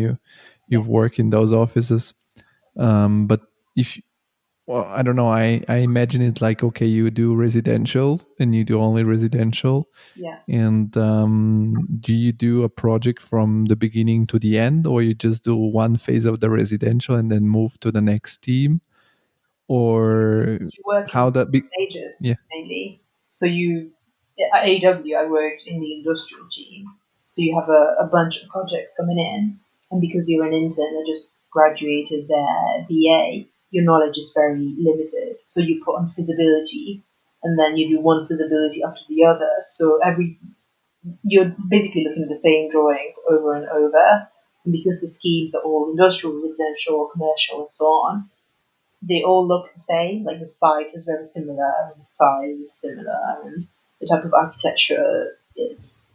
you've worked in those offices. But if well, I don't know. I imagine it like, okay, you do residential and you do only residential. Yeah. And do you do a project from the beginning to the end, or you just do one phase of the residential and then move to the next team? Or You work in how that be? Yeah. stages mainly. So at AW, I worked in the industrial team. So you have a bunch of projects coming in, and because you're an intern or just graduated their BA, your knowledge is very limited. So you put on feasibility, and then you do one feasibility after the other. So you're basically looking at the same drawings over and over. And because the schemes are all industrial, residential, commercial, and so on, they all look the same. Like the site is very similar, and the size is similar, and the type of architecture it's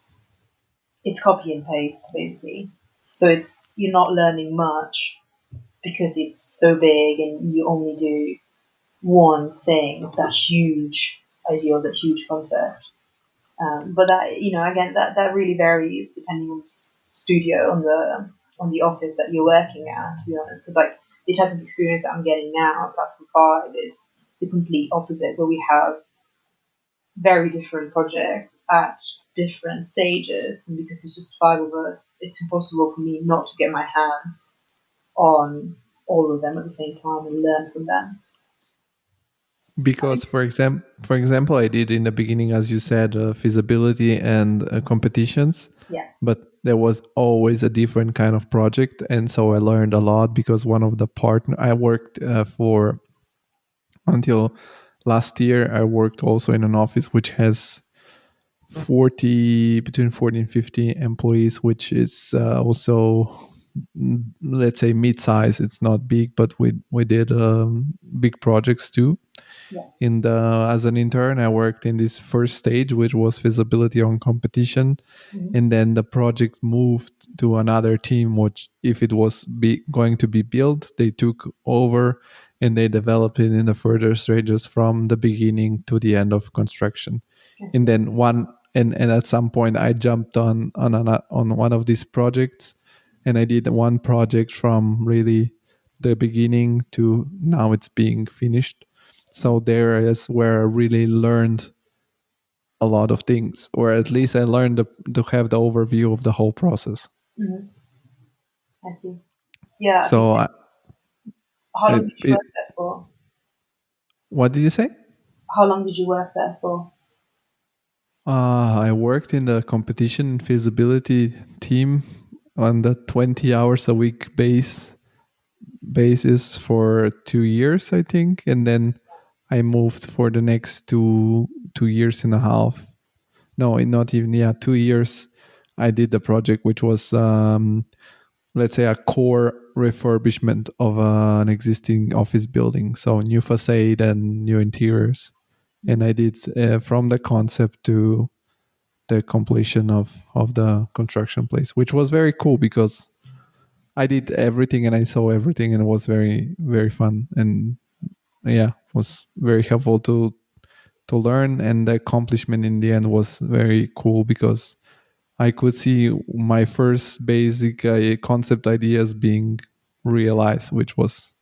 copy and paste basically. So you're not learning much because it's so big, and you only do one thing of that huge idea, that huge concept. But that again that really varies depending on the studio, on the office that you're working at. To be honest, because like the type of experience that I'm getting now at Platform 5 is the complete opposite, where we have very different projects at different stages, and because it's just 5 of us, it's impossible for me not to get my hands on all of them at the same time and learn from them. Because for example, I did in the beginning, as you said, feasibility and competitions. Yeah. But there was always a different kind of project, and so I learned a lot, because one of the partner I worked for until last year, I worked also in an office which has between 40 and 50 employees, which is also, let's say, mid-size. It's not big, but we did big projects too. Yeah. And as an intern, I worked in this first stage, which was feasibility on competition. Mm-hmm. And then the project moved to another team, which, if it was going to be built, they took over and they developed it in the further stages from the beginning to the end of construction. And then and at some point I jumped on one of these projects, and I did one project from really the beginning to now it's being finished. So there is where I really learned a lot of things, or at least I learned to have the overview of the whole process. Mm-hmm. I see. Yeah, I think So it's. How long did you it, work there for? what did you say? How long did you work there for? I worked in the competition feasibility team on the 20 hours a week basis for 2 years, I think, and then I moved for the next two years and a half. No, not even, 2 years. I did the project, which was let's say a core refurbishment of an existing office building, so new facade and new interiors. And I did from the concept to the completion of the construction place, which was very cool because I did everything and I saw everything, and it was very, very fun, and was very helpful to learn. And the accomplishment in the end was very cool because I could see my first basic concept ideas being realized, which was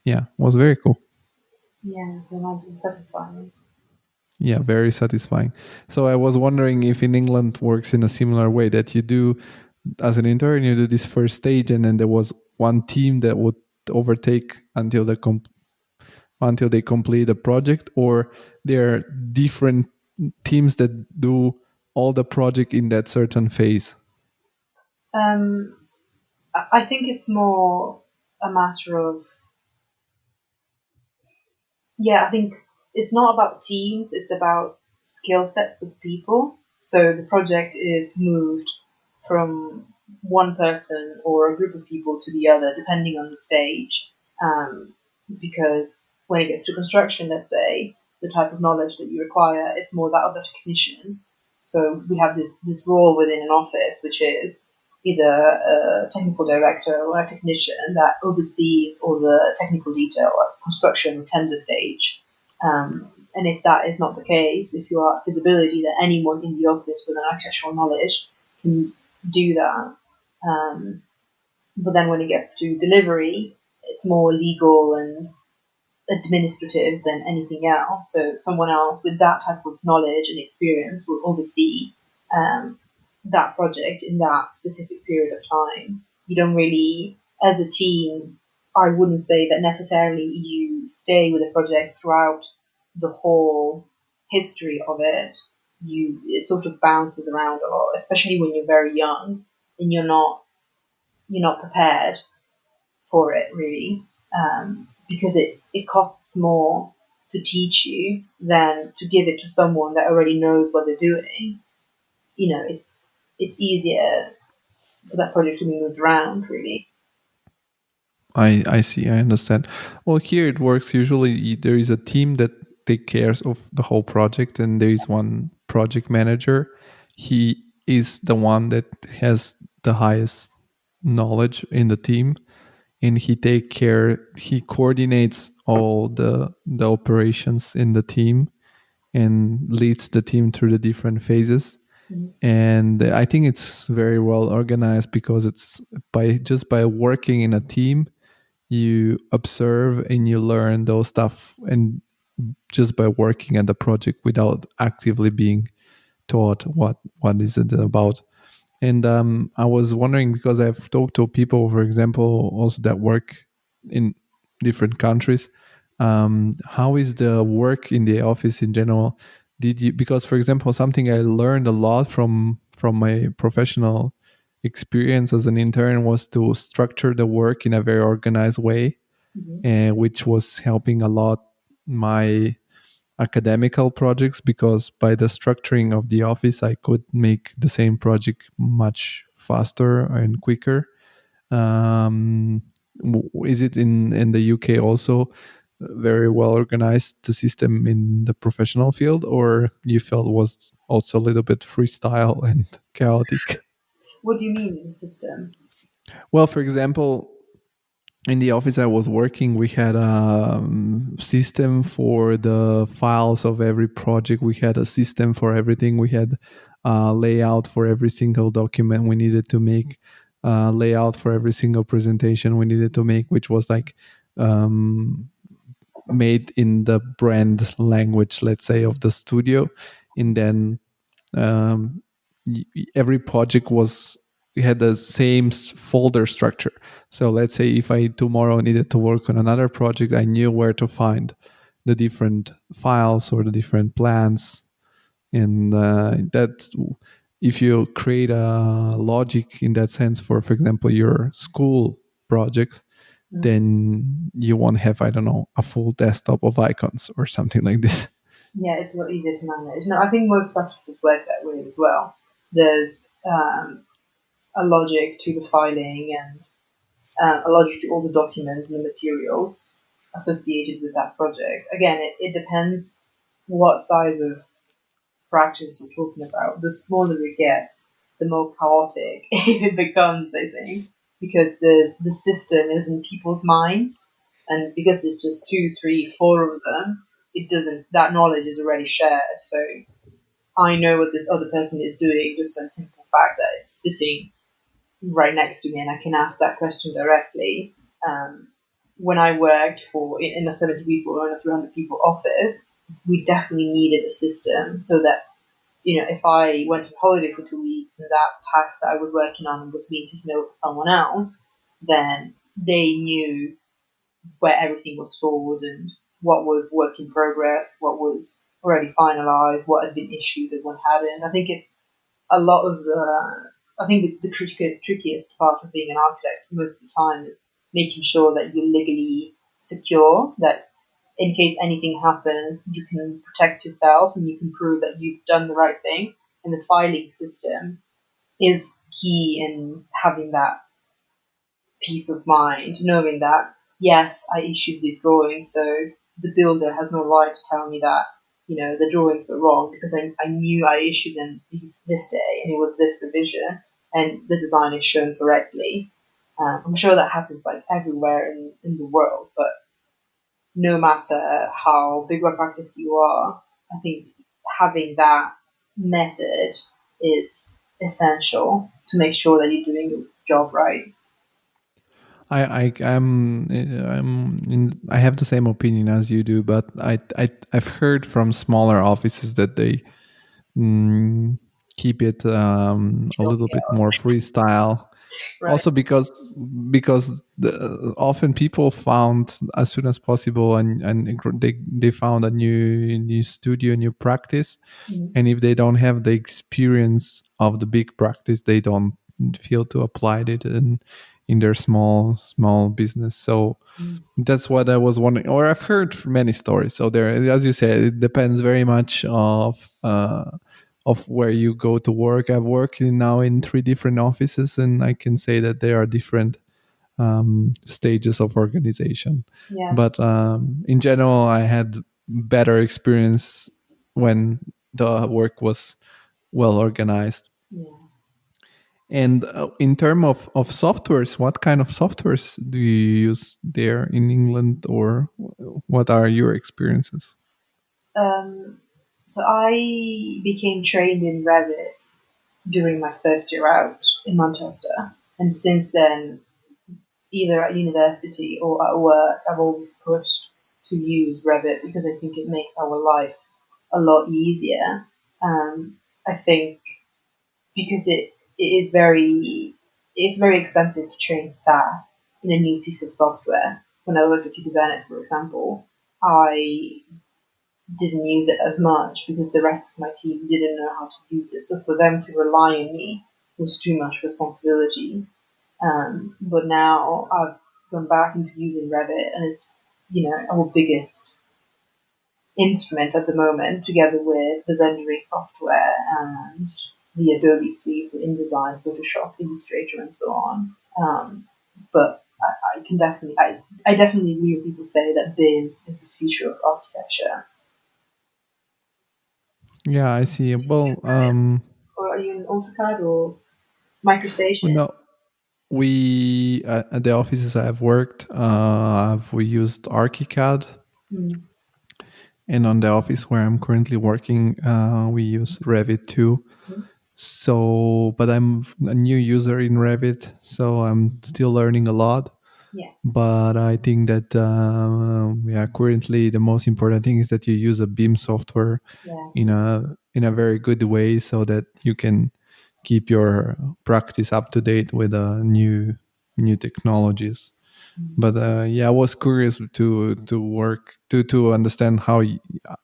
very cool. Yeah, I can imagine. Satisfying. Yeah, very satisfying. So I was wondering if in England works in a similar way, that you do, as an intern, you do this first stage, and then there was one team that would overtake until until they complete the project, or there are different teams that do all the project in that certain phase. I think it's more a matter of, yeah, I think it's not about teams, it's about skill sets of people. So the project is moved from one person or a group of people to the other, depending on the stage. Because when it gets to construction, let's say, the type of knowledge that you require, it's more that of the technician. So we have this role within an office, which is either a technical director or a technician that oversees all the technical detail at construction or tender stage. And if that is not the case, if you are at feasibility, that anyone in the office with an architectural knowledge can do that. But then when it gets to delivery, it's more legal and administrative than anything else. So someone else with that type of knowledge and experience will oversee that project in that specific period of time. You don't really, as a team, I wouldn't say that necessarily you stay with a project throughout the whole history of it. It sort of bounces around a lot, especially when you're very young and you're not prepared for it really, because it costs more to teach you than to give it to someone that already knows what they're doing. It's easier for that project to be moved around really. I see. I understand. Well, here it works. Usually, there is a team that take cares of the whole project, and there is one project manager. He is the one that has the highest knowledge in the team, and he take care. He coordinates all the operations in the team and leads the team through the different phases. And I think it's very well organized because it's by working in a team, you observe and you learn those stuff, and just by working at the project without actively being taught what is it about. And I was wondering, because I've talked to people, for example, also that work in different countries, how is the work in the office in general? Did you, because for example, something I learned a lot from my professional experience as an intern was to structure the work in a very organized way, which was helping a lot my academical projects, because by the structuring of the office I could make the same project much faster and quicker. Is it in the UK also very well organized, the system in the professional field, or you felt was also a little bit freestyle and chaotic? What do you mean with the system? Well, for example, in the office I was working, we had a system for the files of every project. We had a system for everything. We had a layout for every single document we needed to make, layout for every single presentation we needed to make, which was like made in the brand language, let's say, of the studio. and then um, every project had the same folder structure. So let's say if I tomorrow needed to work on another project, I knew where to find the different files or the different plans, and that if you create a logic in that sense for example your school project, then you won't have, I don't know, a full desktop of icons or something like this. Yeah, it's a lot easier to manage. No, I think most practices work that way as well. There's a logic to the filing and a logic to all the documents and the materials associated with that project. Again, it depends what size of practice you're talking about. The smaller it gets, the more chaotic it becomes, I think, because the system is in people's minds, and because it's just two, three, four of them, it doesn't. That knowledge is already shared, so I know what this other person is doing just by the simple fact that it's sitting right next to me, and I can ask that question directly. Um, when I worked in a 70 people or in a 300 people office, we definitely needed a system so that if I went on holiday for 2 weeks and that task that I was working on was being taken over for someone else, then they knew where everything was stored and what was work in progress, what was already finalized, what had been issued and what hadn't. I think it's a lot of I think the trickiest part of being an architect most of the time is making sure that you're legally secure, that in case anything happens, you can protect yourself and you can prove that you've done the right thing. And the filing system is key in having that peace of mind, knowing that, yes, I issued these drawings, so the builder has no right to tell me that, the drawings were wrong because I knew I issued them this day and it was this revision and the design is shown correctly. I'm sure that happens like everywhere in the world, but no matter how big of a practice you are, I think having that method is essential to make sure that you're doing your job right. I have the same opinion as you do, but I've heard from smaller offices that they keep it a Job little bit more chaos. freestyle. Right. Also because often people found as soon as possible and they found a new studio, new practice, Mm. and if they don't have the experience of the big practice, they don't feel to apply it in their small business. So Mm. that's what I was wondering, or I've heard many stories. So there, as you said, it depends very much of where you go to work. I've worked now in 3 different offices, and I can say that there are different stages of organization. Yeah. But in general, I had better experience when the work was well organized. Yeah. And in terms of softwares, what kind of softwares do you use there in England, or what are your experiences? Um, so I became trained in Revit during my first year out in Manchester, and since then, either at university or at work, I've always pushed to use Revit because I think it makes our life a lot easier. I think because it's very expensive to train staff in a new piece of software. When I worked at TD Bennett, for example, I didn't use it as much because the rest of my team didn't know how to use it. So for them to rely on me was too much responsibility. But now I've gone back into using Revit, and it's our biggest instrument at the moment, together with the rendering software and the Adobe suite, so InDesign, Photoshop, Illustrator, and so on. But I definitely agree when people say that BIM is the future of architecture. Yeah, I see. Well, Or are you in AutoCAD or MicroStation? no, we at the offices I've worked, we used ArchiCAD, Mm. and on the office where I'm currently working, we use Revit too. Mm. So, but I'm a new user in Revit, so I'm still learning a lot. Yeah. But I think that currently the most important thing is that you use a BIM software Yeah. in a very good way, so that you can keep your practice up to date with new technologies. But I was curious to work to understand how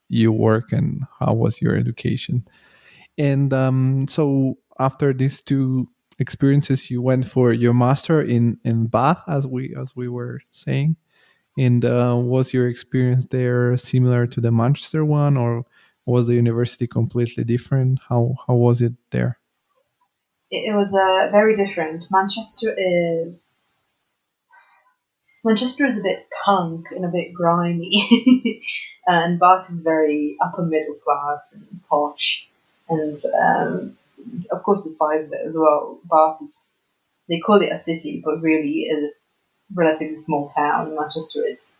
you work and how was your education. And so after these two experiences, you went for your master in Bath, as we were saying. And was your experience there similar to the Manchester one, or was the university completely different? How was it there? It was very different. Manchester is a bit punk and a bit grimy, and Bath is very upper middle class and posh, and of course the size of it as well. Bath is, they call it a city, but really is a relatively small town. Manchester is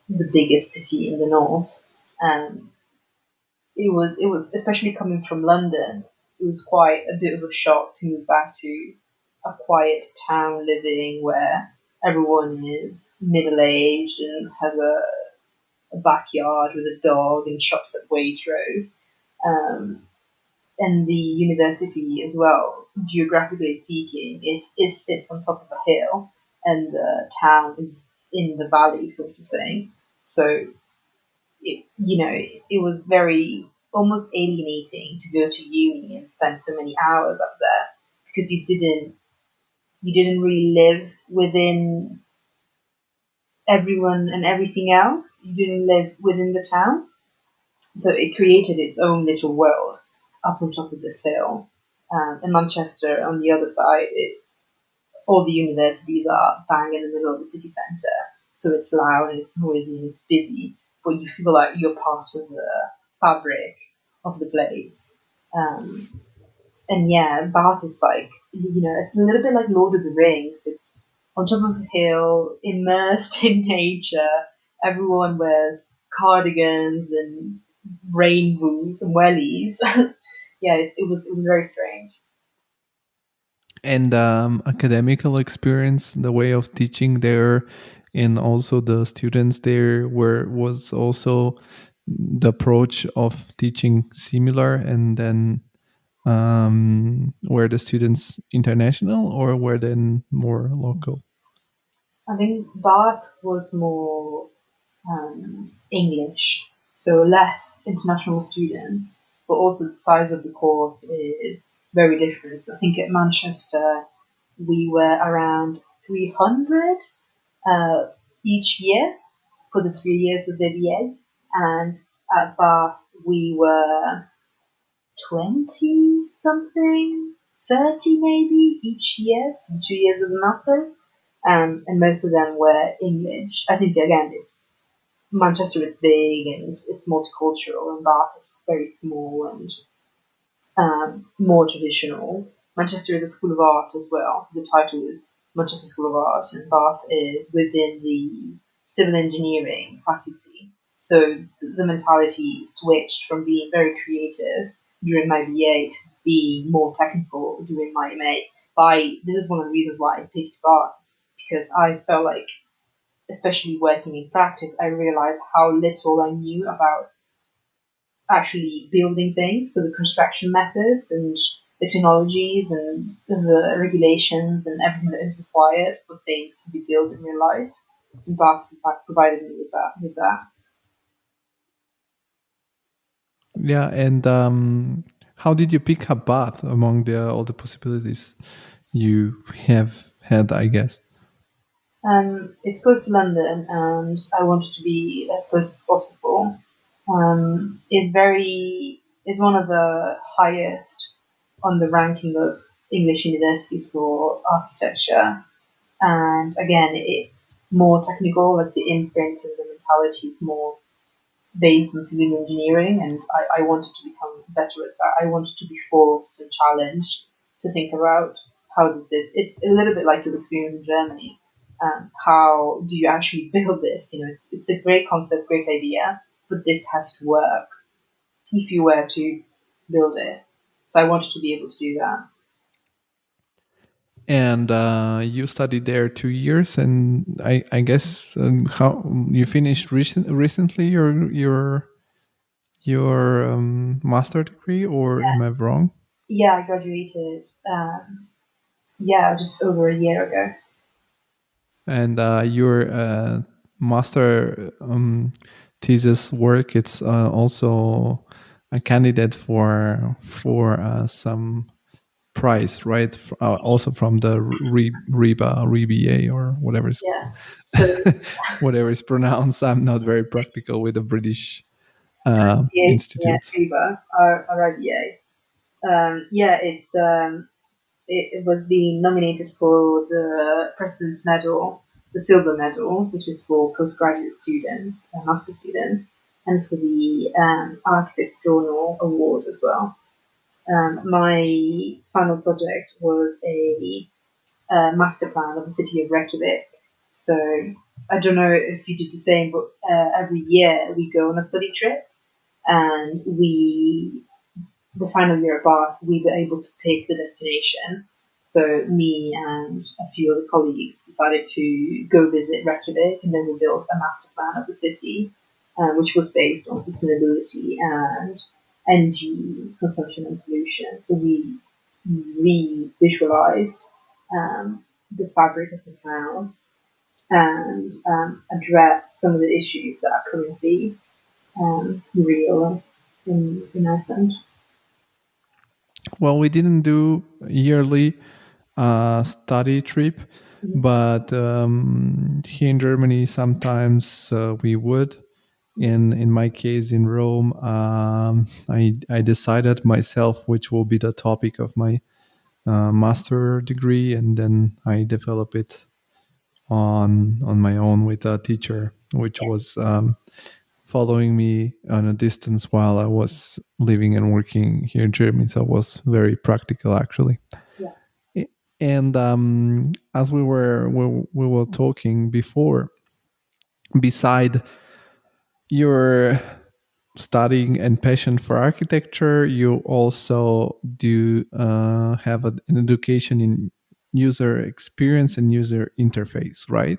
the biggest city in the north, and it was especially coming from London. It was quite a bit of a shock to move back to a quiet town living where everyone is middle aged and has a backyard with a dog and shops at Waitrose. Um, and the university as well, geographically speaking, is sits on top of a hill, and the town is in the valley, sort of thing. So it was very almost alienating to go to uni and spend so many hours up there because you didn't really live within everyone and everything else. You didn't live within the town, so it created its own little world up on top of this hill. In Manchester, on the other side, all the universities are bang in the middle of the city centre, so it's loud and it's noisy and it's busy, but you feel like you're part of the fabric of the place. Um, and yeah, Bath, it's like, it's a little bit like Lord of the Rings. It's on top of a hill, immersed in nature. Everyone wears cardigans and rain boots and wellies. Yeah, it was very strange. And academical experience, the way of teaching there, and also the students there, were was also the approach of teaching similar, and then were the students international or were they more local? I think Bath was more English, so less international students, but also the size of the course is very different. So I think at Manchester we were around 300 uh, each year for the 3 years of the BA, and at Bath we were 20 something, 30 maybe each year, so 2 years of the masters, and most of them were English. I think again it's Manchester, it's big and it's multicultural, and Bath is very small and more traditional. Manchester is a school of art as well, so the title is Manchester School of Art, and Bath is within the civil engineering faculty. So the mentality switched from being very creative during my BA to being more technical during my MA. This is one of the reasons why I picked Bath, because I felt like, especially working in practice, I realized how little I knew about actually building things, so the construction methods and the technologies and the regulations and everything that is required for things to be built in real life. And Bath, in fact, provided me with that. Yeah, and how did you pick up Bath among all the possibilities you have had, I guess? It's close to London, and I wanted to be as close as possible. It's one of the highest on the ranking of English universities for architecture. And again, it's more technical, like the imprint and the mentality is more based in civil engineering, and I wanted to become better at that. I wanted to be forced and challenged to think about how does this. It's a little bit like your experience in Germany. How do you actually build this? It's a great concept, great idea, but this has to work if you were to build it. So I wanted to be able to do that. And you studied there 2 years, and I guess how you finished recently your master degree, or am I wrong? Yeah, I graduated. Just over a year ago. And your master thesis work, it's also a candidate for some prize, right? Also from the RIBA or whatever is Yeah. So whatever is pronounced. I'm not very practical with the British yeah, institutes. ISRIBA, RIBA. It was being nominated for the President's Medal, the Silver Medal, which is for postgraduate students and master students, and for the Architects Journal Award as well. My final project was a master plan of the city of Reykjavik. So I don't know if you did the same, but every year we go on a study trip, and the final year of Bath, we were able to pick the destination. So me and a few other colleagues decided to go visit Reykjavik, and then we built a master plan of the city, which was based on sustainability and energy consumption and pollution. So we visualized the fabric of the town and address some of the issues that are currently real in Iceland. Well, we didn't do yearly study trip, but here in Germany sometimes we would. In my case, in Rome, I decided myself which will be the topic of my master degree, and then I develop it on my own with a teacher, which was following me on a distance while I was living and working here in Germany. So it was very practical, actually. Yeah. And as we were talking before, beside your studying and passion for architecture, you also do have an education in user experience and user interface, right?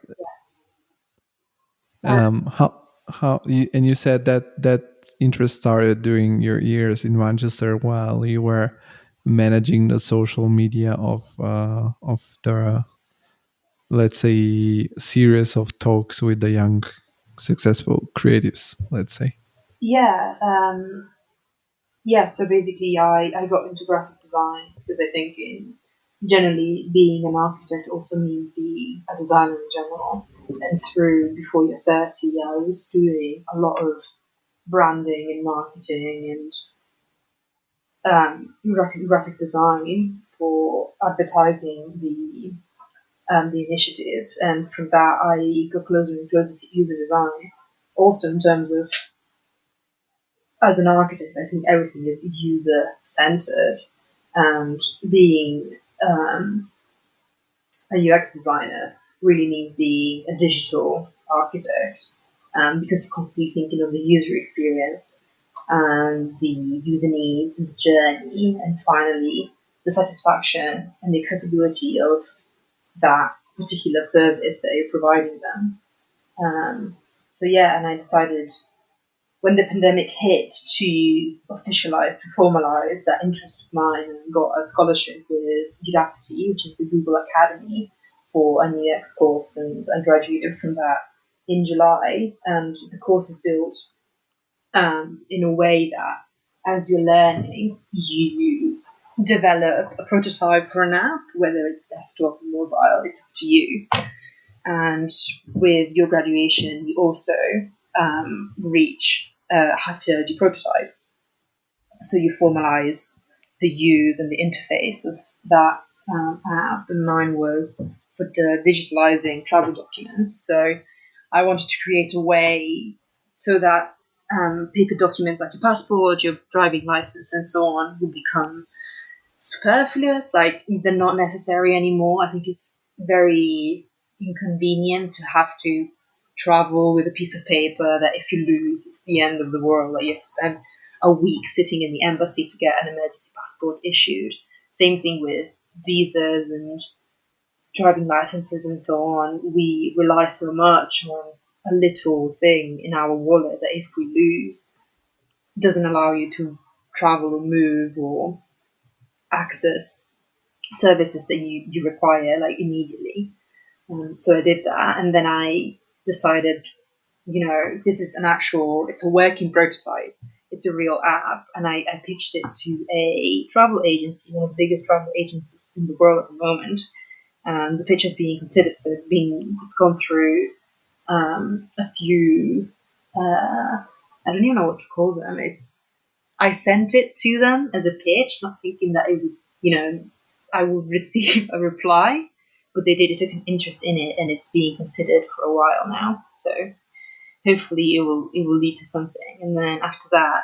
Uh, And you said that interest started during your years in Manchester while you were managing the social media of the, let's say, series of talks with the young successful creatives, let's say. yeah. Yeah. So basically, I got into graphic design because I think generally being an architect also means being a designer in general. And through before you're 30, I was doing a lot of branding and marketing and graphic design for advertising the initiative. And from that, I got closer and closer to user design. Also, in terms of as an architect, I think everything is user centered, and being a UX designer really means being a digital architect, because you're constantly thinking of the user experience and the user needs and the journey, and finally the satisfaction and the accessibility of that particular service that you're providing them. So yeah, and I decided when the pandemic hit to officialize, to formalize that interest of mine, and got a scholarship with Udacity, which is the Google Academy, for an UX course, and I graduated from that in July. And the course is built in a way that as you're learning, you develop a prototype for an app, whether it's desktop or mobile, it's up to you. And with your graduation, you also reach a high fidelity prototype. So you formalize the use and the interface of that app. And mine was for the digitalizing travel documents. So I wanted to create a way so that paper documents like your passport, your driving license, and so on would become superfluous, like they're not necessary anymore. I think it's very inconvenient to have to travel with a piece of paper that if you lose, it's the end of the world. Like you have to spend a week sitting in the embassy to get an emergency passport issued. Same thing with visas and driving licenses and so on, we rely so much on a little thing in our wallet that if we lose, it doesn't allow you to travel or move or access services that you require like immediately. So I did that, and then I decided, this is it's a working prototype. It's a real app, and I pitched it to a travel agency, one of the biggest travel agencies in the world at the moment. And the pitch is being considered, so it's gone through a few. I don't even know what to call them. I sent it to them as a pitch, not thinking that it would, I would receive a reply, but they took an interest in it, and it's being considered for a while now. So hopefully it will lead to something. And then after that,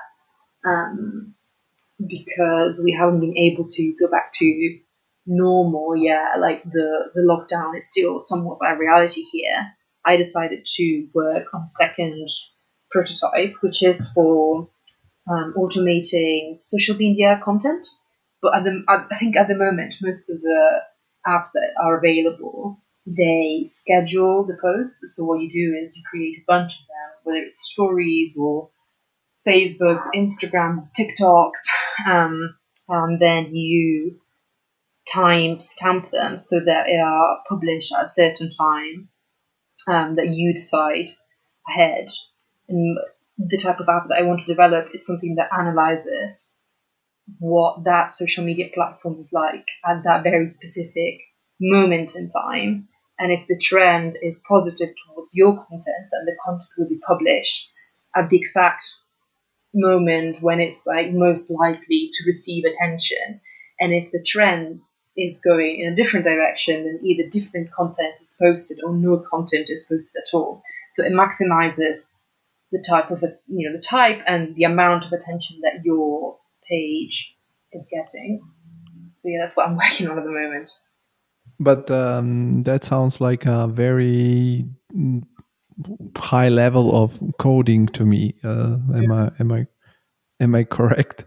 because we haven't been able to go back to normal, like the lockdown is still somewhat of a reality here, I decided to work on a second prototype, which is for automating social media content. But I think at the moment, most of the apps that are available, they schedule the posts. So what you do is you create a bunch of them, whether it's stories or Facebook, Instagram, TikToks, and then you stamp them so that they are published at a certain time that you decide ahead. And the type of app that I want to develop, it's something that analyzes what that social media platform is like at that very specific moment in time. And if the trend is positive towards your content, then the content will be published at the exact moment when it's like most likely to receive attention. And if the trend is going in a different direction, then either different content is posted or no content is posted at all. So it maximizes the type and the amount of attention that your page is getting. So yeah, that's what I'm working on at the moment. But that sounds like a very high level of coding to me. Am I correct?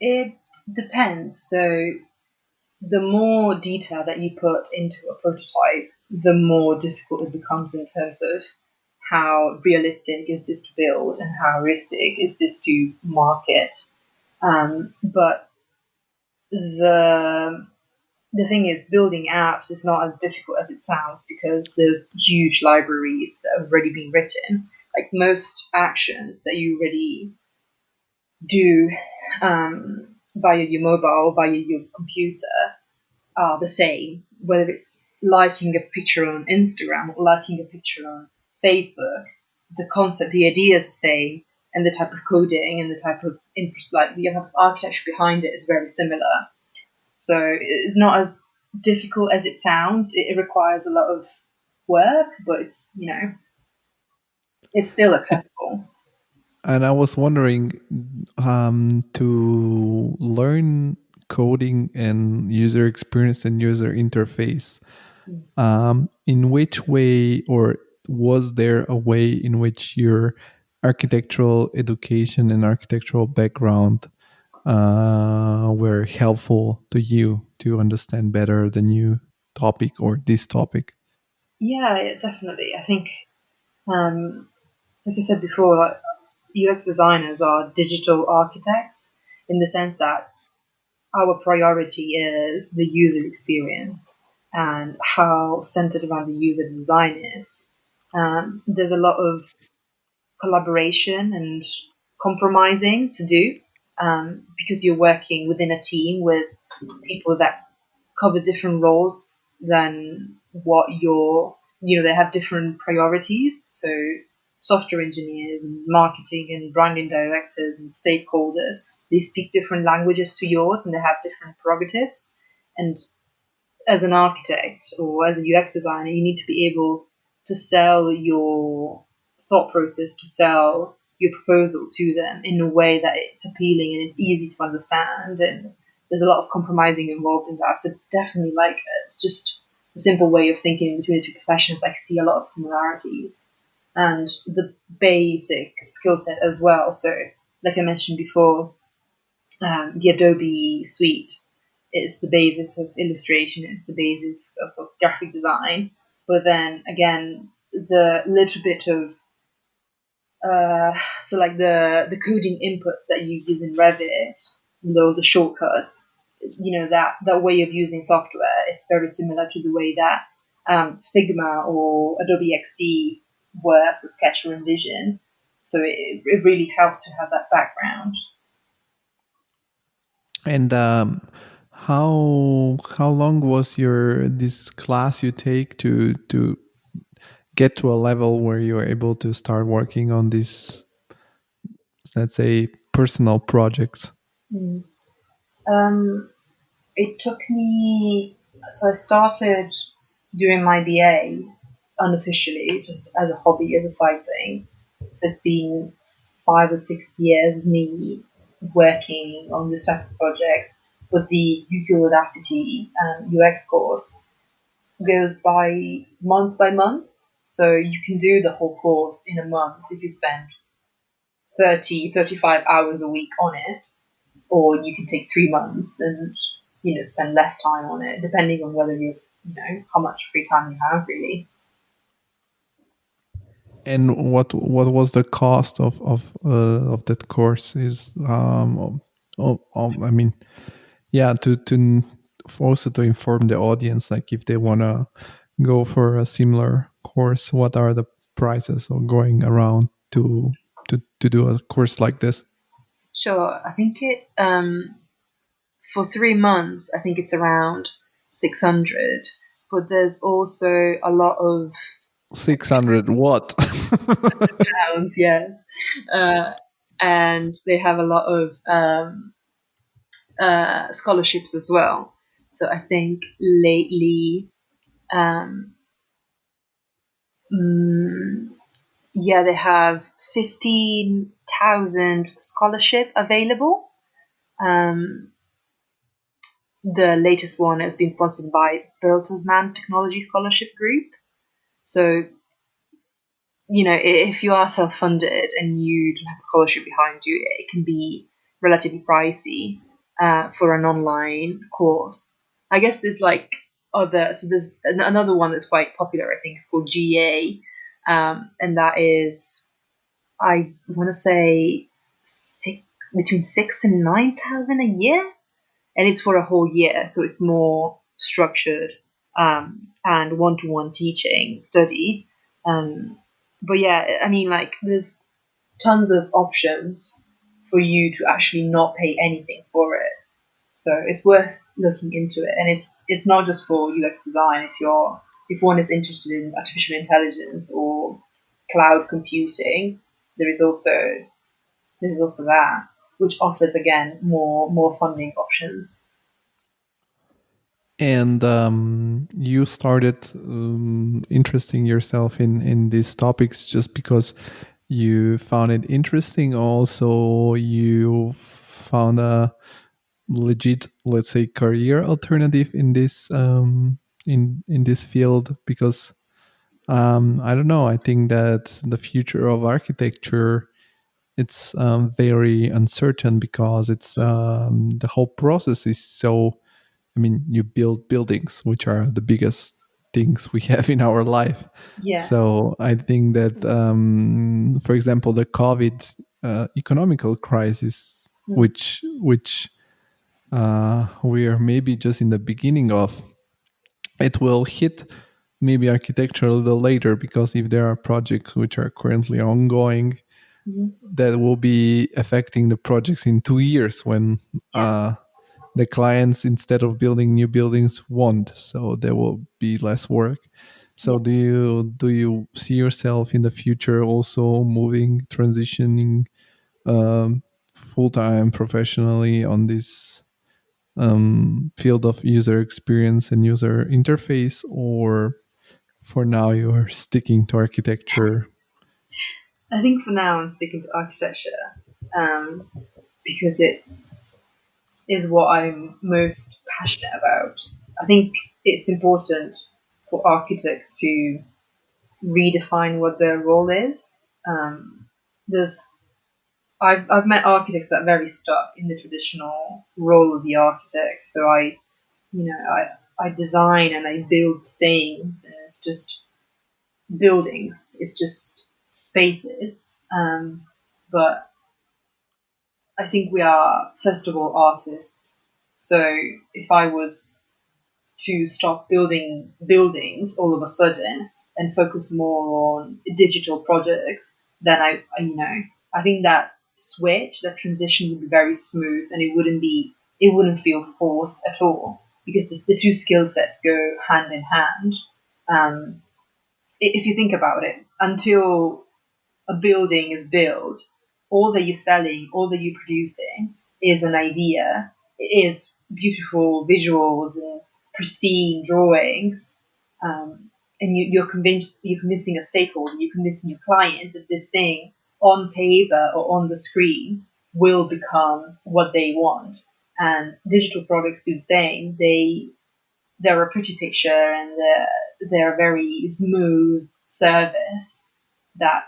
It depends. So the more detail that you put into a prototype, the more difficult it becomes in terms of how realistic is this to build and how realistic is this to market. But the thing is, building apps is not as difficult as it sounds because there's huge libraries that have already been written. Like most actions that you already do via your mobile, via your computer, are the same, whether it's liking a picture on Instagram or liking a picture on Facebook. The concept, the idea is the same, and the type of coding and the type of the architecture behind it is very similar. So it's not as difficult as it sounds. It requires a lot of work, but it's still accessible. And I was wondering, to learn coding and user experience and user interface, in which way, or was there a way in which your architectural education and architectural background were helpful to you to understand better the new topic or this topic? Yeah, definitely. I think, like I said before, like UX designers are digital architects in the sense that our priority is the user experience and how centered around the user design is. There's a lot of collaboration and compromising to do because you're working within a team with people that cover different roles than what they have different priorities. So software engineers and marketing and branding directors and stakeholders, they speak different languages to yours and they have different prerogatives. And as an architect or as a UX designer, you need to be able to sell your thought process, to sell your proposal to them in a way that it's appealing and it's easy to understand. And there's a lot of compromising involved in that. So definitely, it's just a simple way of thinking between the two professions. I see a lot of similarities and the basic skill set as well. So, like I mentioned before, the Adobe suite it's the basics of illustration, it's the basics of graphic design. But then again, the little bit of so like the coding inputs that you use in Revit, the shortcuts, that way of using software, it's very similar to the way that Figma or Adobe XD works, or Sketch or InVision. So it really helps to have that background. And how long was this class you take to get to a level where you are able to start working on these, let's say, personal projects? Mm. It took me. So I started doing my BA unofficially, just as a hobby, as a side thing. So it's been 5 or 6 years of me working on this type of projects. But the Google Audacity UX course goes by month. So you can do the whole course in a month if you spend 35 hours a week on it, or you can take 3 months and spend less time on it, depending on whether how much free time you have, really. And what was the cost of that course? Is I mean, yeah, to also to inform the audience, like if they wanna go for a similar course, what are the prices of going around to do a course like this? Sure, I think it for 3 months, I think it's around 600, but there's also a lot of 600 what? pounds, yes, and they have a lot of scholarships as well. So I think lately, um, they have 15,000 scholarship available. The latest one has been sponsored by Bertelsmann Technology Scholarship Group. So, if you are self-funded and you don't have a scholarship behind you, it can be relatively pricey for an online course. I guess there's there's another one that's quite popular, I think, it's called GA, and that is, I want to say, between 6,000 and 9,000 a year, and it's for a whole year, so it's more structured and one-to-one teaching study. But yeah, I mean, there's tons of options for you to actually not pay anything for it. So it's worth looking into it, and it's not just for UX design. If one is interested in artificial intelligence or cloud computing, there is also that, which offers again more funding options. And you started interesting yourself in these topics just because you found it interesting. Also, you found a legit, let's say, career alternative in this in this field, because I don't know. I think that the future of architecture, it's very uncertain, because it's the whole process is so. I mean, you build buildings, which are the biggest things we have in our life. Yeah. So I think that, for example, the COVID economical crisis, which we are maybe just in the beginning of, it will hit maybe architecture a little later, because if there are projects which are currently ongoing, that will be affecting the projects in 2 years, when the clients, instead of building new buildings, won't. So there will be less work. So do you see yourself in the future also transitioning full time professionally on this field of user experience and user interface, or for now you are sticking to architecture? I think for now I'm sticking to architecture because is what I'm most passionate about. I think it's important for architects to redefine what their role is. There's I've met architects that are very stuck in the traditional role of the architect. So I design and I build things, and it's just buildings. It's just spaces. But I think we are first of all artists. So if I was to stop building buildings all of a sudden and focus more on digital projects, then I think that switch, that transition would be very smooth, and it wouldn't feel forced at all, because the two skill sets go hand in hand. Um, if you think about it, until a building is built, all that you're selling, all that you're producing is an idea, is beautiful visuals and pristine drawings, and you're convincing a stakeholder, you're convincing your client that this thing on paper or on the screen will become what they want. And digital products do the same. They're a pretty picture, and they're a very smooth service that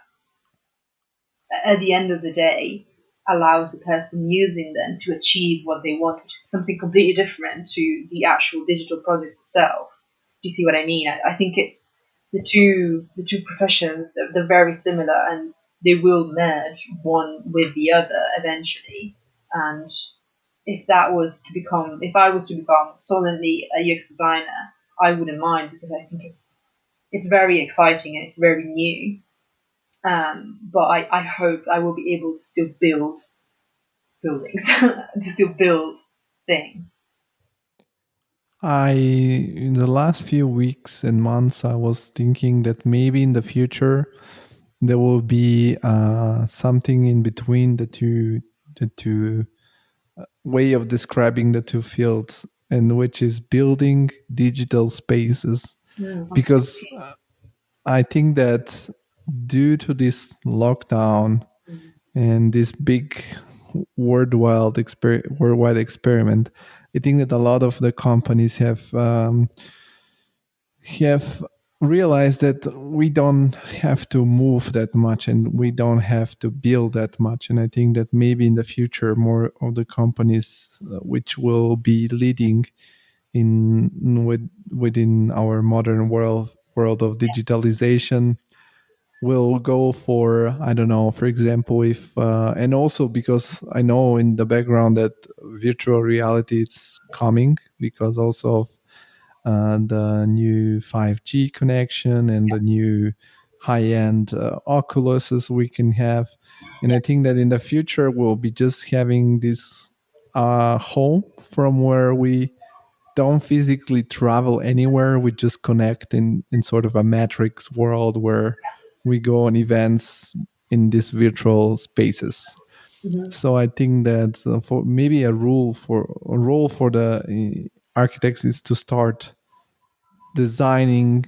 at the end of the day allows the person using them to achieve what they want, which is something completely different to the actual digital product itself. Do you see what I mean? I think it's the two professions. They're very similar, and they will merge one with the other eventually. And if I was to become solely a UX designer, I wouldn't mind, because I think it's very exciting and it's very new. But I hope I will be able to still build buildings, to still build things. In the last few weeks and months, I was thinking that maybe in the future there will be something in between the two way of describing the two fields, and which is building digital spaces. Because Absolutely. I think that due to this lockdown Mm. and this big worldwide experiment, I think that a lot of the companies have realized that we don't have to move that much and we don't have to build that much. And I think that maybe in the future, more of the companies which will be leading within our modern world of digitalization will go for, I don't know, for example, if and also because I know in the background that virtual reality is coming, because also of the new 5G connection and the new high-end Oculuses we can have. And I think that in the future we'll be just having this home from where we don't physically travel anywhere. We just connect in sort of a matrix world where we go on events in these virtual spaces. Mhm. So I think that for maybe a role for the architects is to start designing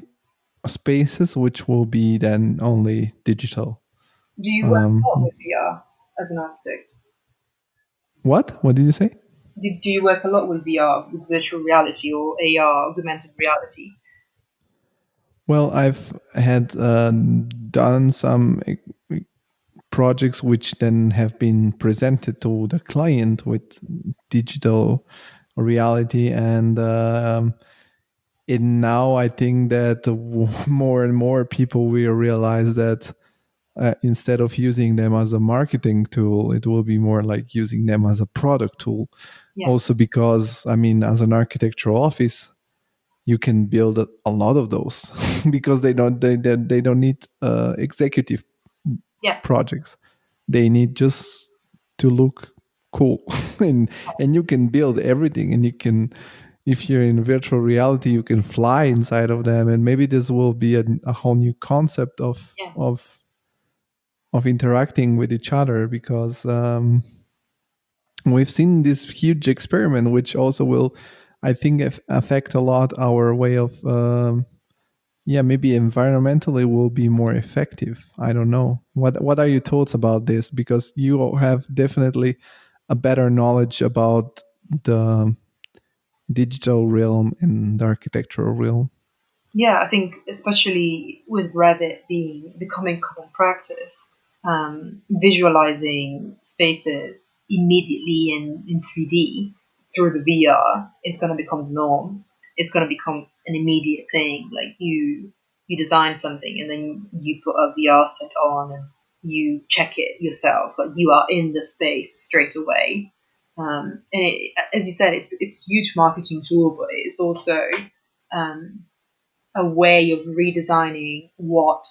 spaces which will be then only digital. Do you work a lot Um, with VR as an architect? what? What did you say? Do you work a lot with VR, with virtual reality or AR, augmented reality? Well, I've had done some projects which then have been presented to the client with digital reality, and now I think that more and more people will realize that instead of using them as a marketing tool, it will be more like using them as a product tool. Yeah, Also, because I mean, as an architectural office, you can build a lot of those because they don't need executive yeah, projects. They need just to look cool, and you can build everything, and you can, if you're in virtual reality, you can fly inside of them, and maybe this will be a whole new concept yeah. of interacting with each other, because we've seen this huge experiment which also will, I think, affect a lot our way of yeah, maybe environmentally will be more effective. I don't know. What are your thoughts about this? Because you have definitely a better knowledge about the digital realm and the architectural realm. Yeah, I think especially with Revit becoming common practice. visualizing spaces immediately in 3D through the VR is going to become the norm. It's going to become an immediate thing. Like you design something and then you put a VR set on and you check it yourself. Like you are in the space straight away. As you said, it's a huge marketing tool, but it's also um, a way of redesigning what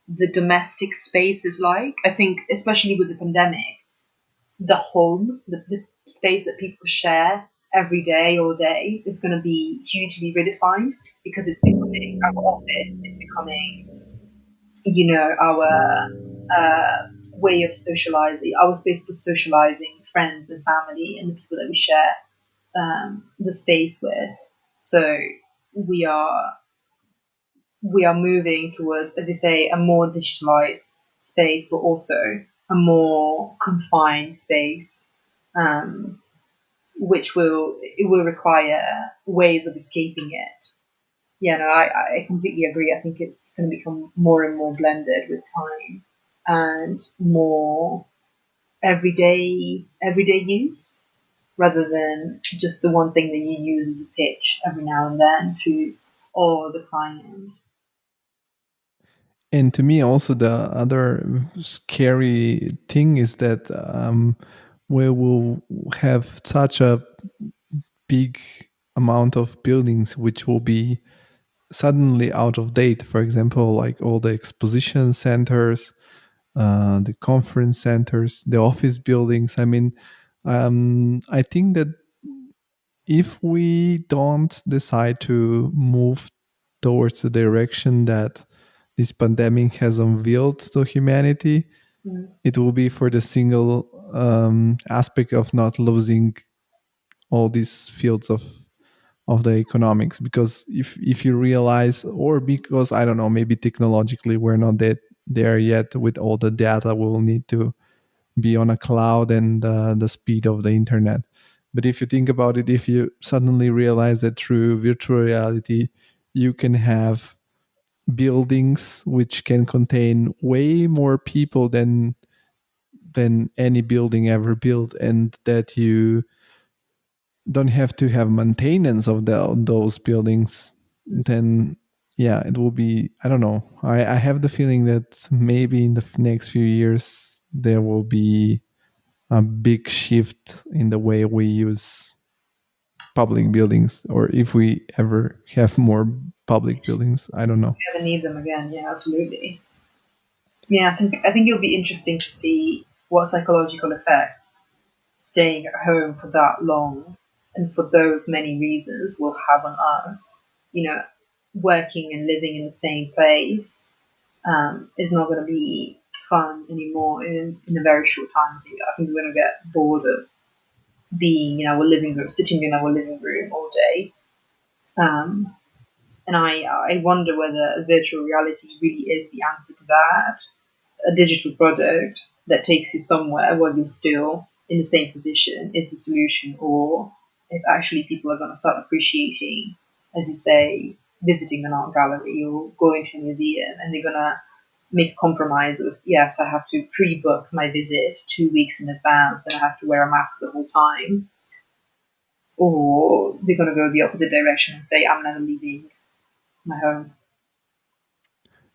the domestic space is like. I think, especially with the pandemic, the home, the space that people share every day, all day, is going to be hugely redefined because it's becoming our office, it's becoming, our way of socializing, our space for socializing friends and family and the people that we share the space with. So we are we are moving towards, as you say, a more digitalized space, but also a more confined space, um, which will require ways of escaping it. Yeah, no, I completely agree. I think it's going to become more and more blended with time and more everyday use rather than just the one thing that you use as a pitch every now and then to all the client. And to me, also the other scary thing is that we will have such a big amount of buildings which will be suddenly out of date. For example, like all the exposition centers, the conference centers, the office buildings. I mean, I think that if we don't decide to move towards the direction that this pandemic has unveiled to humanity, Mm. it will be for the single aspect of not losing all these fields of the economics. Because if you realize, or because I don't know, maybe technologically we're not that there yet with all the data we'll need to be on a cloud and the speed of the internet. But if you think about it, if you suddenly realize that through virtual reality you can have buildings which can contain way more people than any building ever built, and that you don't have to have maintenance of those buildings, then yeah, it will be, I don't know, I have the feeling that maybe in the next few years there will be a big shift in the way we use public buildings, or if we ever have more public buildings, I don't know. We ever need them again? Yeah, absolutely. Yeah, I think it'll be interesting to see what psychological effects staying at home for that long and for those many reasons will have on us. You know, working and living in the same place is not going to be fun anymore in a very short time. I think we're going to get bored of being in our living room, sitting in our living room all day. Um, and I wonder whether virtual reality really is the answer to that. A digital product that takes you somewhere while you're still in the same position is the solution, or if actually people are going to start appreciating, as you say, visiting an art gallery or going to a museum, and they're going to make a compromise of, yes, I have to pre-book my visit 2 weeks in advance and I have to wear a mask the whole time, or they're going to go the opposite direction and say, I'm never leaving my home.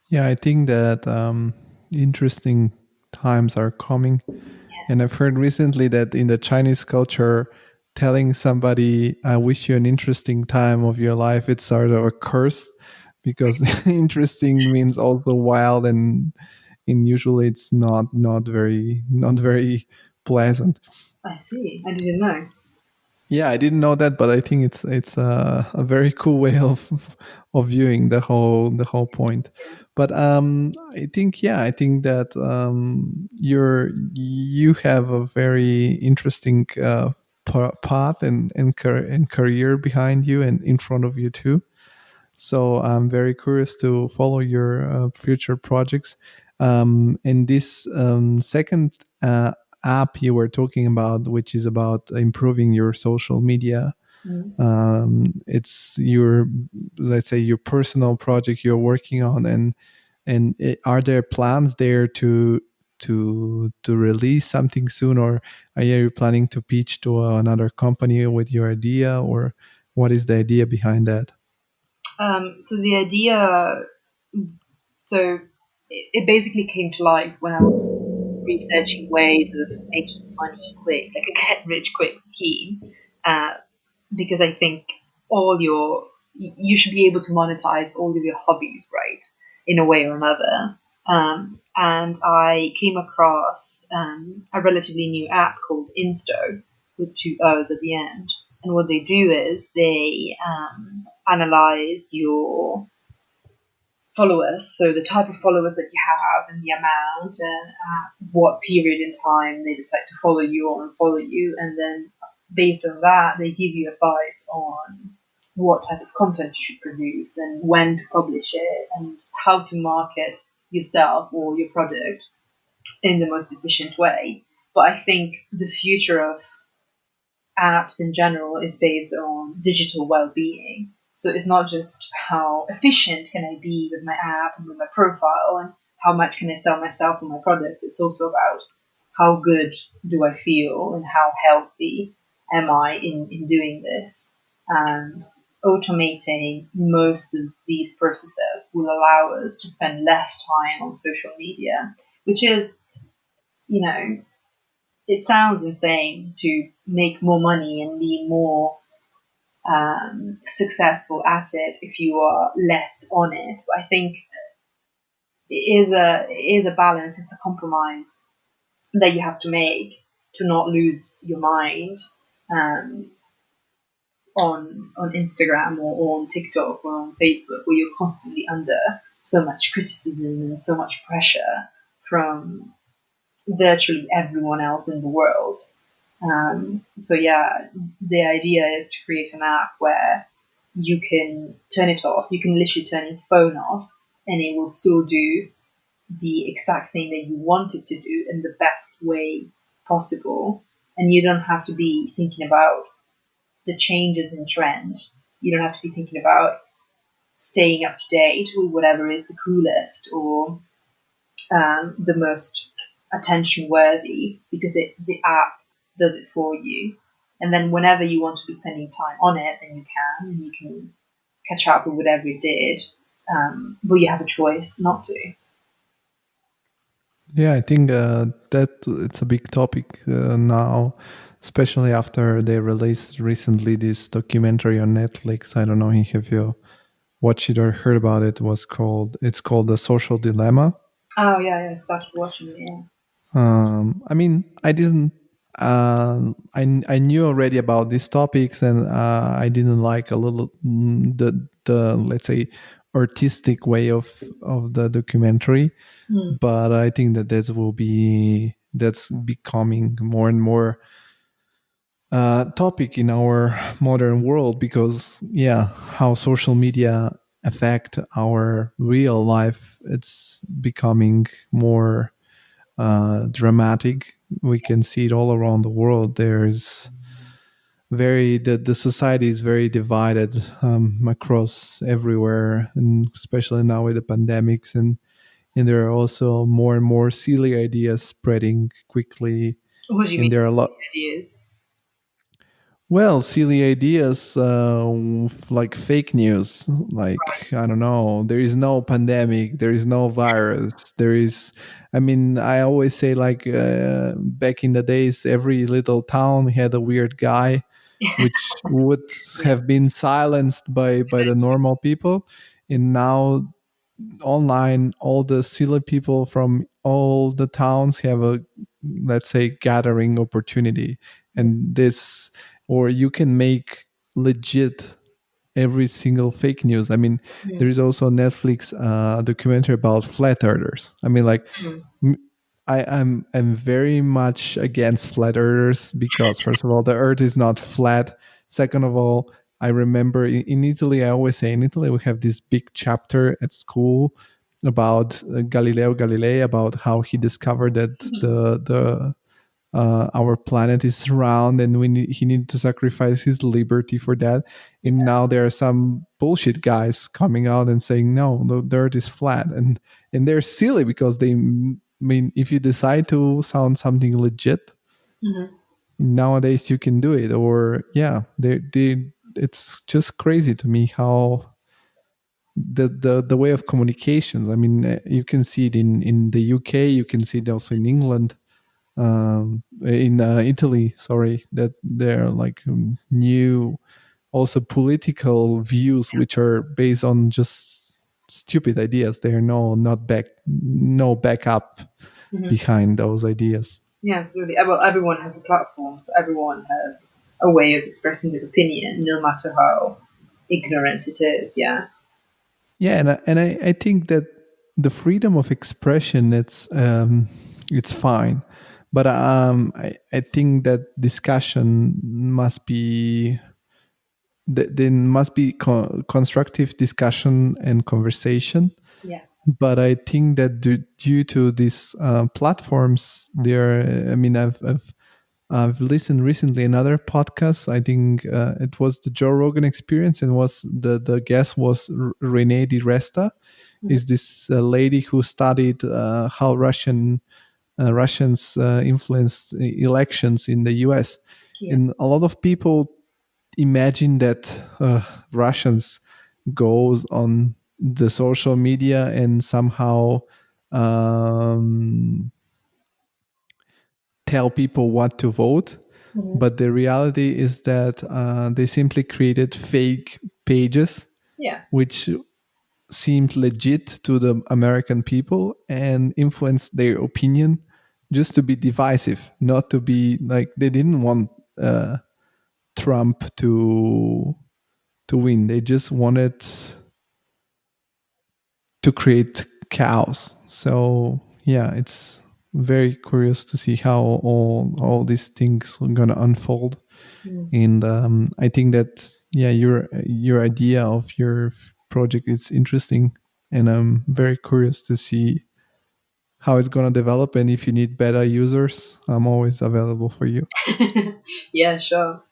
Yeah, I think that interesting times are coming. And I've heard recently that in the Chinese culture, telling somebody, I wish you an interesting time of your life, it's sort of a curse, because interesting means also wild, and usually it's not very pleasant. I see. I didn't know. Yeah, I didn't know that, but I think it's a very cool way of viewing the whole point. But I think that you have a very interesting path and career behind you and in front of you too. So I'm very curious to follow your future projects. And this second app you were talking about, which is about improving your social media, Mm. it's your, let's say, your personal project you're working on, and are there plans there to to release something soon, or are you planning to pitch to another company with your idea, or what is the idea behind that? So the idea, so it basically came to life when I was researching ways of making money quick, like a get rich quick scheme, uh, because I think you should be able to monetize all of your hobbies, right, in a way or another. And I came across a relatively new app called Insto with two O's at the end. And what they do is they analyze your followers, so the type of followers that you have and the amount and what period in time they decide to follow you or unfollow you, and then based on that they give you advice on what type of content you should produce and when to publish it and how to market yourself or your product in the most efficient way. But I think the future of apps in general is based on digital well-being. So it's not just how efficient can I be with my app and with my profile and how much can I sell myself and my product. It's also about how good do I feel and how healthy am I in doing this. And automating most of these processes will allow us to spend less time on social media, which is, you know, it sounds insane to make more money and be more successful at it if you are less on it. But I think it is a balance. It's a compromise that you have to make to not lose your mind um, on Instagram or on TikTok or on Facebook, where you're constantly under so much criticism and so much pressure from virtually everyone else in the world. So yeah, the idea is to create an app where you can turn it off. You can literally turn your phone off, and it will still do the exact thing that you want it to do in the best way possible. And you don't have to be thinking about the changes in trend. You don't have to be thinking about staying up to date with whatever is the coolest or the most attention worthy, because the app does it for you. And then whenever you want to be spending time on it, then you can catch up with whatever you did, but you have a choice not to. Yeah, I think that it's a big topic now, especially after they released recently this documentary on Netflix. I don't know if you watched it or heard about it. It's called The Social Dilemma. Oh yeah, I started watching it. Yeah. I mean, I didn't. I knew already about these topics, and I didn't like a little the let's say artistic way of the documentary. But I think that that's becoming more and more topic in our modern world, because yeah, how social media affect our real life, it's becoming more dramatic. We can see it all around the world. There's the society is very divided across everywhere, and especially now with the pandemics, and there are also more and more silly ideas spreading quickly, What do you and mean there are a lot. ideas? Well, silly ideas like fake news, like I don't know, there is no pandemic, there is no virus, there is. I mean, I always say like back in the days, every little town had a weird guy, which would Yeah. have been silenced by the normal people, and now online, all the silly people from all the towns have a, let's say, gathering opportunity, and this, or you can make legit every single fake news. I mean, Mm. there is also a Netflix documentary about flat earthers. I mean, like, Mm. m- I'm very much against flat earthers, because first of all, the earth is not flat. Second of all, I remember in Italy, I always say in Italy we have this big chapter at school about Galileo Galilei, about how he discovered that the our planet is round, and he needed to sacrifice his liberty for that. And now there are some bullshit guys coming out and saying no, the earth is flat, and they're silly because I mean, if you decide to sound something legit, Mm-hmm. nowadays you can do it. Or yeah, it's just crazy to me how the way of communications. I mean, you can see it in the UK, you can see it also in England, in Italy. Sorry, that there are like new also political views which are based on just stupid ideas. There are no backup Mm-hmm. behind those ideas. Yeah, absolutely. Well, everyone has a platform, so everyone has a way of expressing their opinion, no matter how ignorant it is. Yeah. Yeah, and I think that the freedom of expression, it's fine, but I think that discussion must be there must be constructive discussion and conversation. Yeah. But I think that due to these platforms, there. I mean, I've listened recently another podcast. I think it was the Joe Rogan Experience, and was the guest was Renee Di Resta. Mhm. Is this lady who studied how Russians influenced elections in the U.S. Yeah. And a lot of people imagine that Russians goes on the social media and somehow um, tell people what to vote. Mhm. But the reality is that they simply created fake pages, Yeah. which seemed legit to the American people and influenced their opinion just to be divisive, not to be like they didn't want Trump to win. They just wanted to create chaos. So yeah, it's very curious to see how all these things are gonna unfold. Mm. And I think that yeah, your idea of your project is interesting, and I'm very curious to see how it's gonna develop. And if you need beta users, I'm always available for you. Yeah, sure.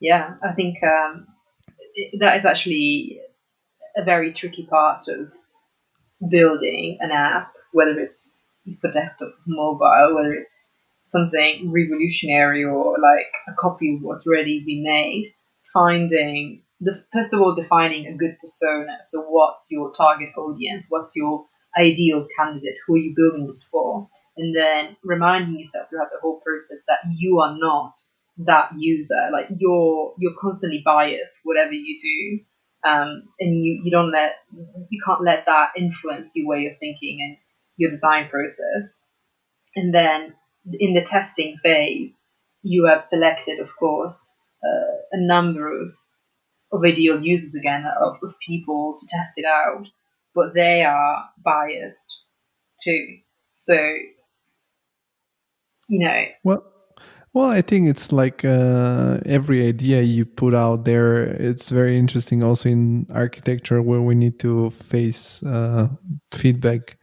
Yeah, I think that is actually a very tricky part of building an app, whether it's for desktop or mobile, whether it's something revolutionary or like a copy of what's already been made. Finding the first of all defining a good persona. So what's your target audience? What's your ideal candidate? Who are you building this for? And then reminding yourself throughout the whole process that you are not that user. Like you're constantly biased, whatever you do, and you don't let you can't let that influence your way of thinking and your design process. And then in the testing phase, you have selected, of course, a number of ideal users again of people to test it out, but they are biased too. So you know, Well, well, I think it's like every idea you put out there. It's very interesting, also in architecture, where we need to face feedback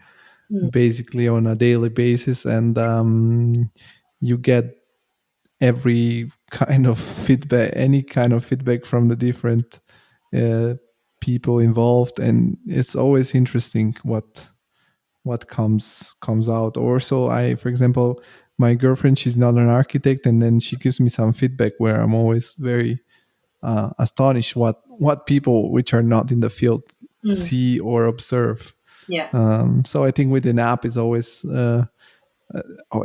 mm, basically on a daily basis, and you get every kind of feedback, any kind of feedback from the different uh, people involved, and it's always interesting what comes out. Also, I, for example, my girlfriend, she's not an architect, and then she gives me some feedback where I'm always very astonished what people which are not in the field mm, see or observe. yeah, So I think with an app is always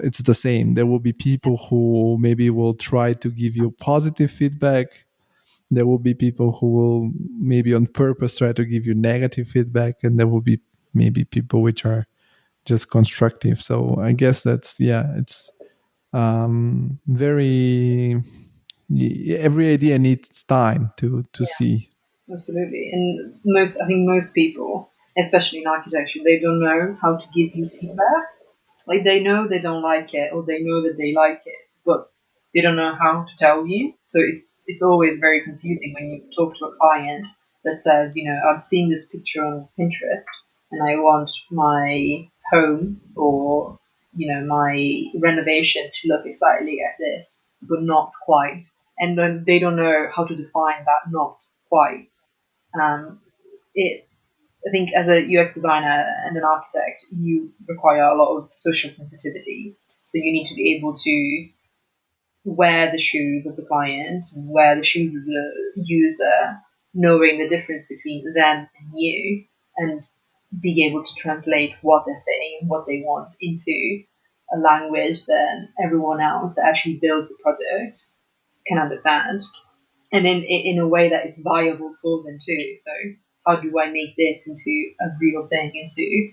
it's the same. There will be people who maybe will try to give you positive feedback. There will be people who will maybe on purpose try to give you negative feedback, and there will be maybe people which are just constructive. So I guess that's yeah, it's very every idea needs time to see. absolutely. And I think most people, especially in architecture, they don't know how to give you feedback. Like they know they don't like it, or they know that they like it, but they don't know how to tell you. So it's always very confusing when you talk to a client that says, I've seen this picture on Pinterest, and I want my home or my renovation to look exactly like this, but not quite. And then they don't know how to define that not quite. Um, it I think as a UX designer and an architect, you require a lot of social sensitivity. So you need to be able to wear the shoes of the client and wear the shoes of the user, knowing the difference between them and you, and being able to translate what they're saying, what they want, into a language that everyone else that actually builds the product can understand, and in a way that it's viable for them too. So how do I make this into a real thing, into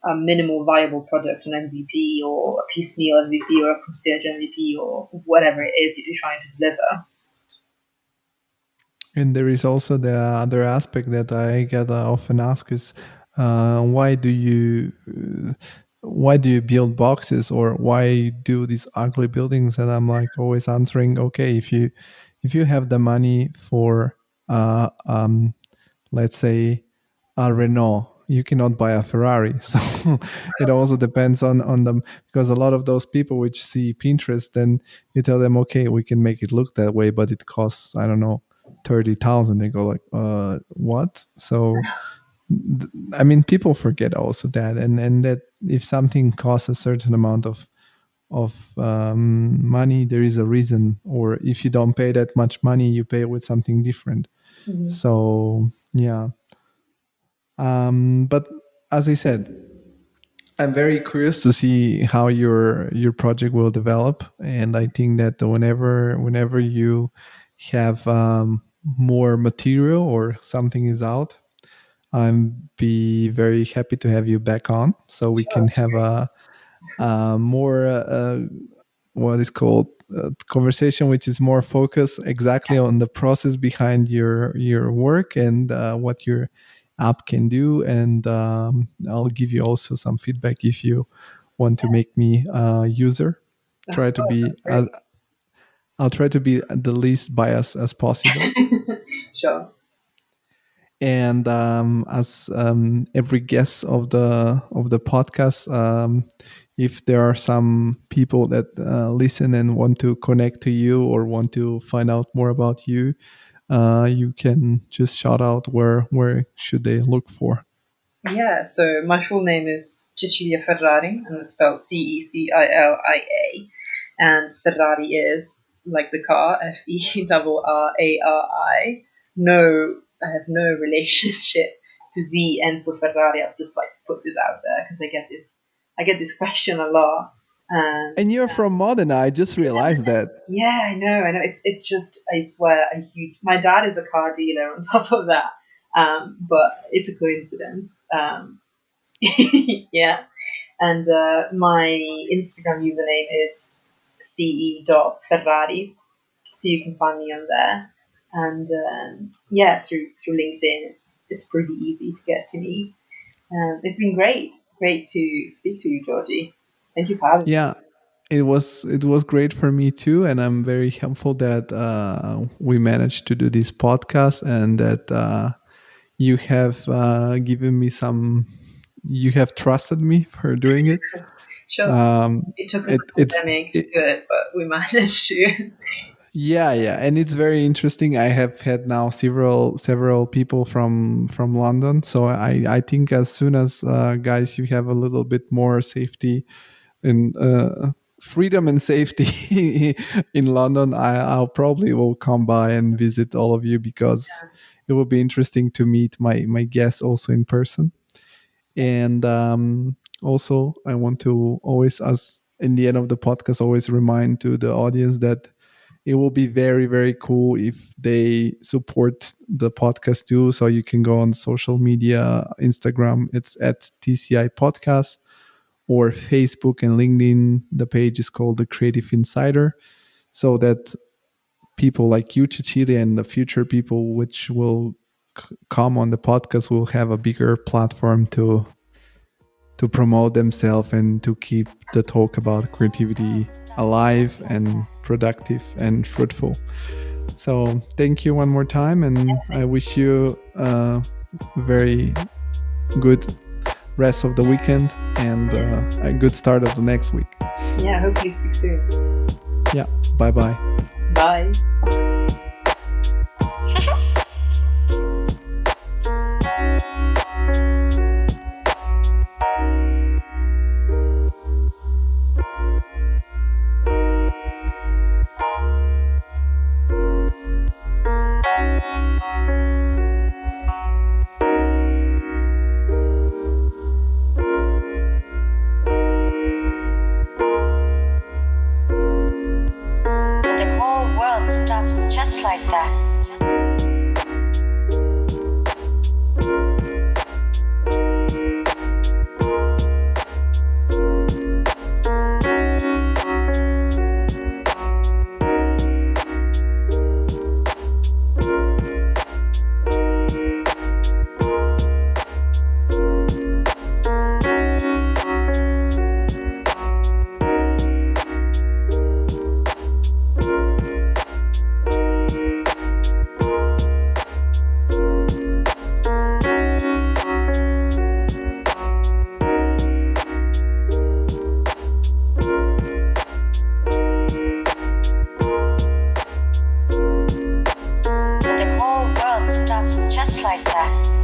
a minimal viable product, an MVP or a piecemeal MVP or a concierge MVP or whatever it is you're trying to deliver. And there is also the other aspect that I get often asked is why do you build boxes, or why do these ugly buildings? And I'm like always answering, okay, if you have the money for let's say a Renault, you cannot buy a Ferrari. So it also depends on them, because a lot of those people which see Pinterest, then you tell them, okay, we can make it look that way, but it costs, I don't know, 30,000. They go like, what? So I mean, people forget also that, and that if something costs a certain amount of money, there is a reason. Or if you don't pay that much money, you pay with something different. Mm-hmm. So yeah. But as I said, I'm very curious to see how your project will develop, and I think that whenever you have more material or something is out, I'm be very happy to have you back on, so we can have a more what is called conversation which is more focused exactly on the process behind your work, and what your app can do. And I'll give you also some feedback if you want to make me a user. Try to be I'll try to be the least biased as possible. Sure. And as every guest of the podcast, if there are some people that listen and want to connect to you or want to find out more about you, you can just shout out where should they look for. Yeah, so my full name is Cecilia Ferrari, and it's spelled Cecilia, and Ferrari is like the car, Ferrari. No, I have no relationship to the Enzo Ferrari. I'd just like to put this out there because I get this question a lot. And you're from Modena. I just realized that. Yeah, I know. It's just, I swear, a huge. My dad is a car dealer on top of that, but it's a coincidence. Yeah, and my Instagram username is ce.ferrari, so you can find me on there. And yeah, through LinkedIn, it's pretty easy to get to me. It's been great to speak to you, Georgie. Thank you for having me. Yeah, it was great for me too, and I'm very helpful that we managed to do this podcast, and that you have given me some. You have trusted me for doing it. Sure. It took us a pandemic to do it, but we managed to. Yeah, and it's very interesting. I have had now several people from London, so I think as soon as guys, you have a little bit more safety and freedom and safety in London, I'll probably will come by and visit all of you, because it will be interesting to meet my guests also in person. And also, I want to always, as in the end of the podcast, always remind to the audience that it will be very, very cool if they support the podcast too. So you can go on social media, Instagram, it's at TCI Podcast, or Facebook and LinkedIn. The page is called The Creative Insider, so that people like you, Cecilia, and the future people which will come on the podcast will have a bigger platform to promote themselves and to keep the talk about creativity alive and productive and fruitful. So thank you one more time, and I wish you a very good rest of the weekend and a good start of the next week. Yeah, hopefully speak soon. Yeah, bye-bye. Bye. like that.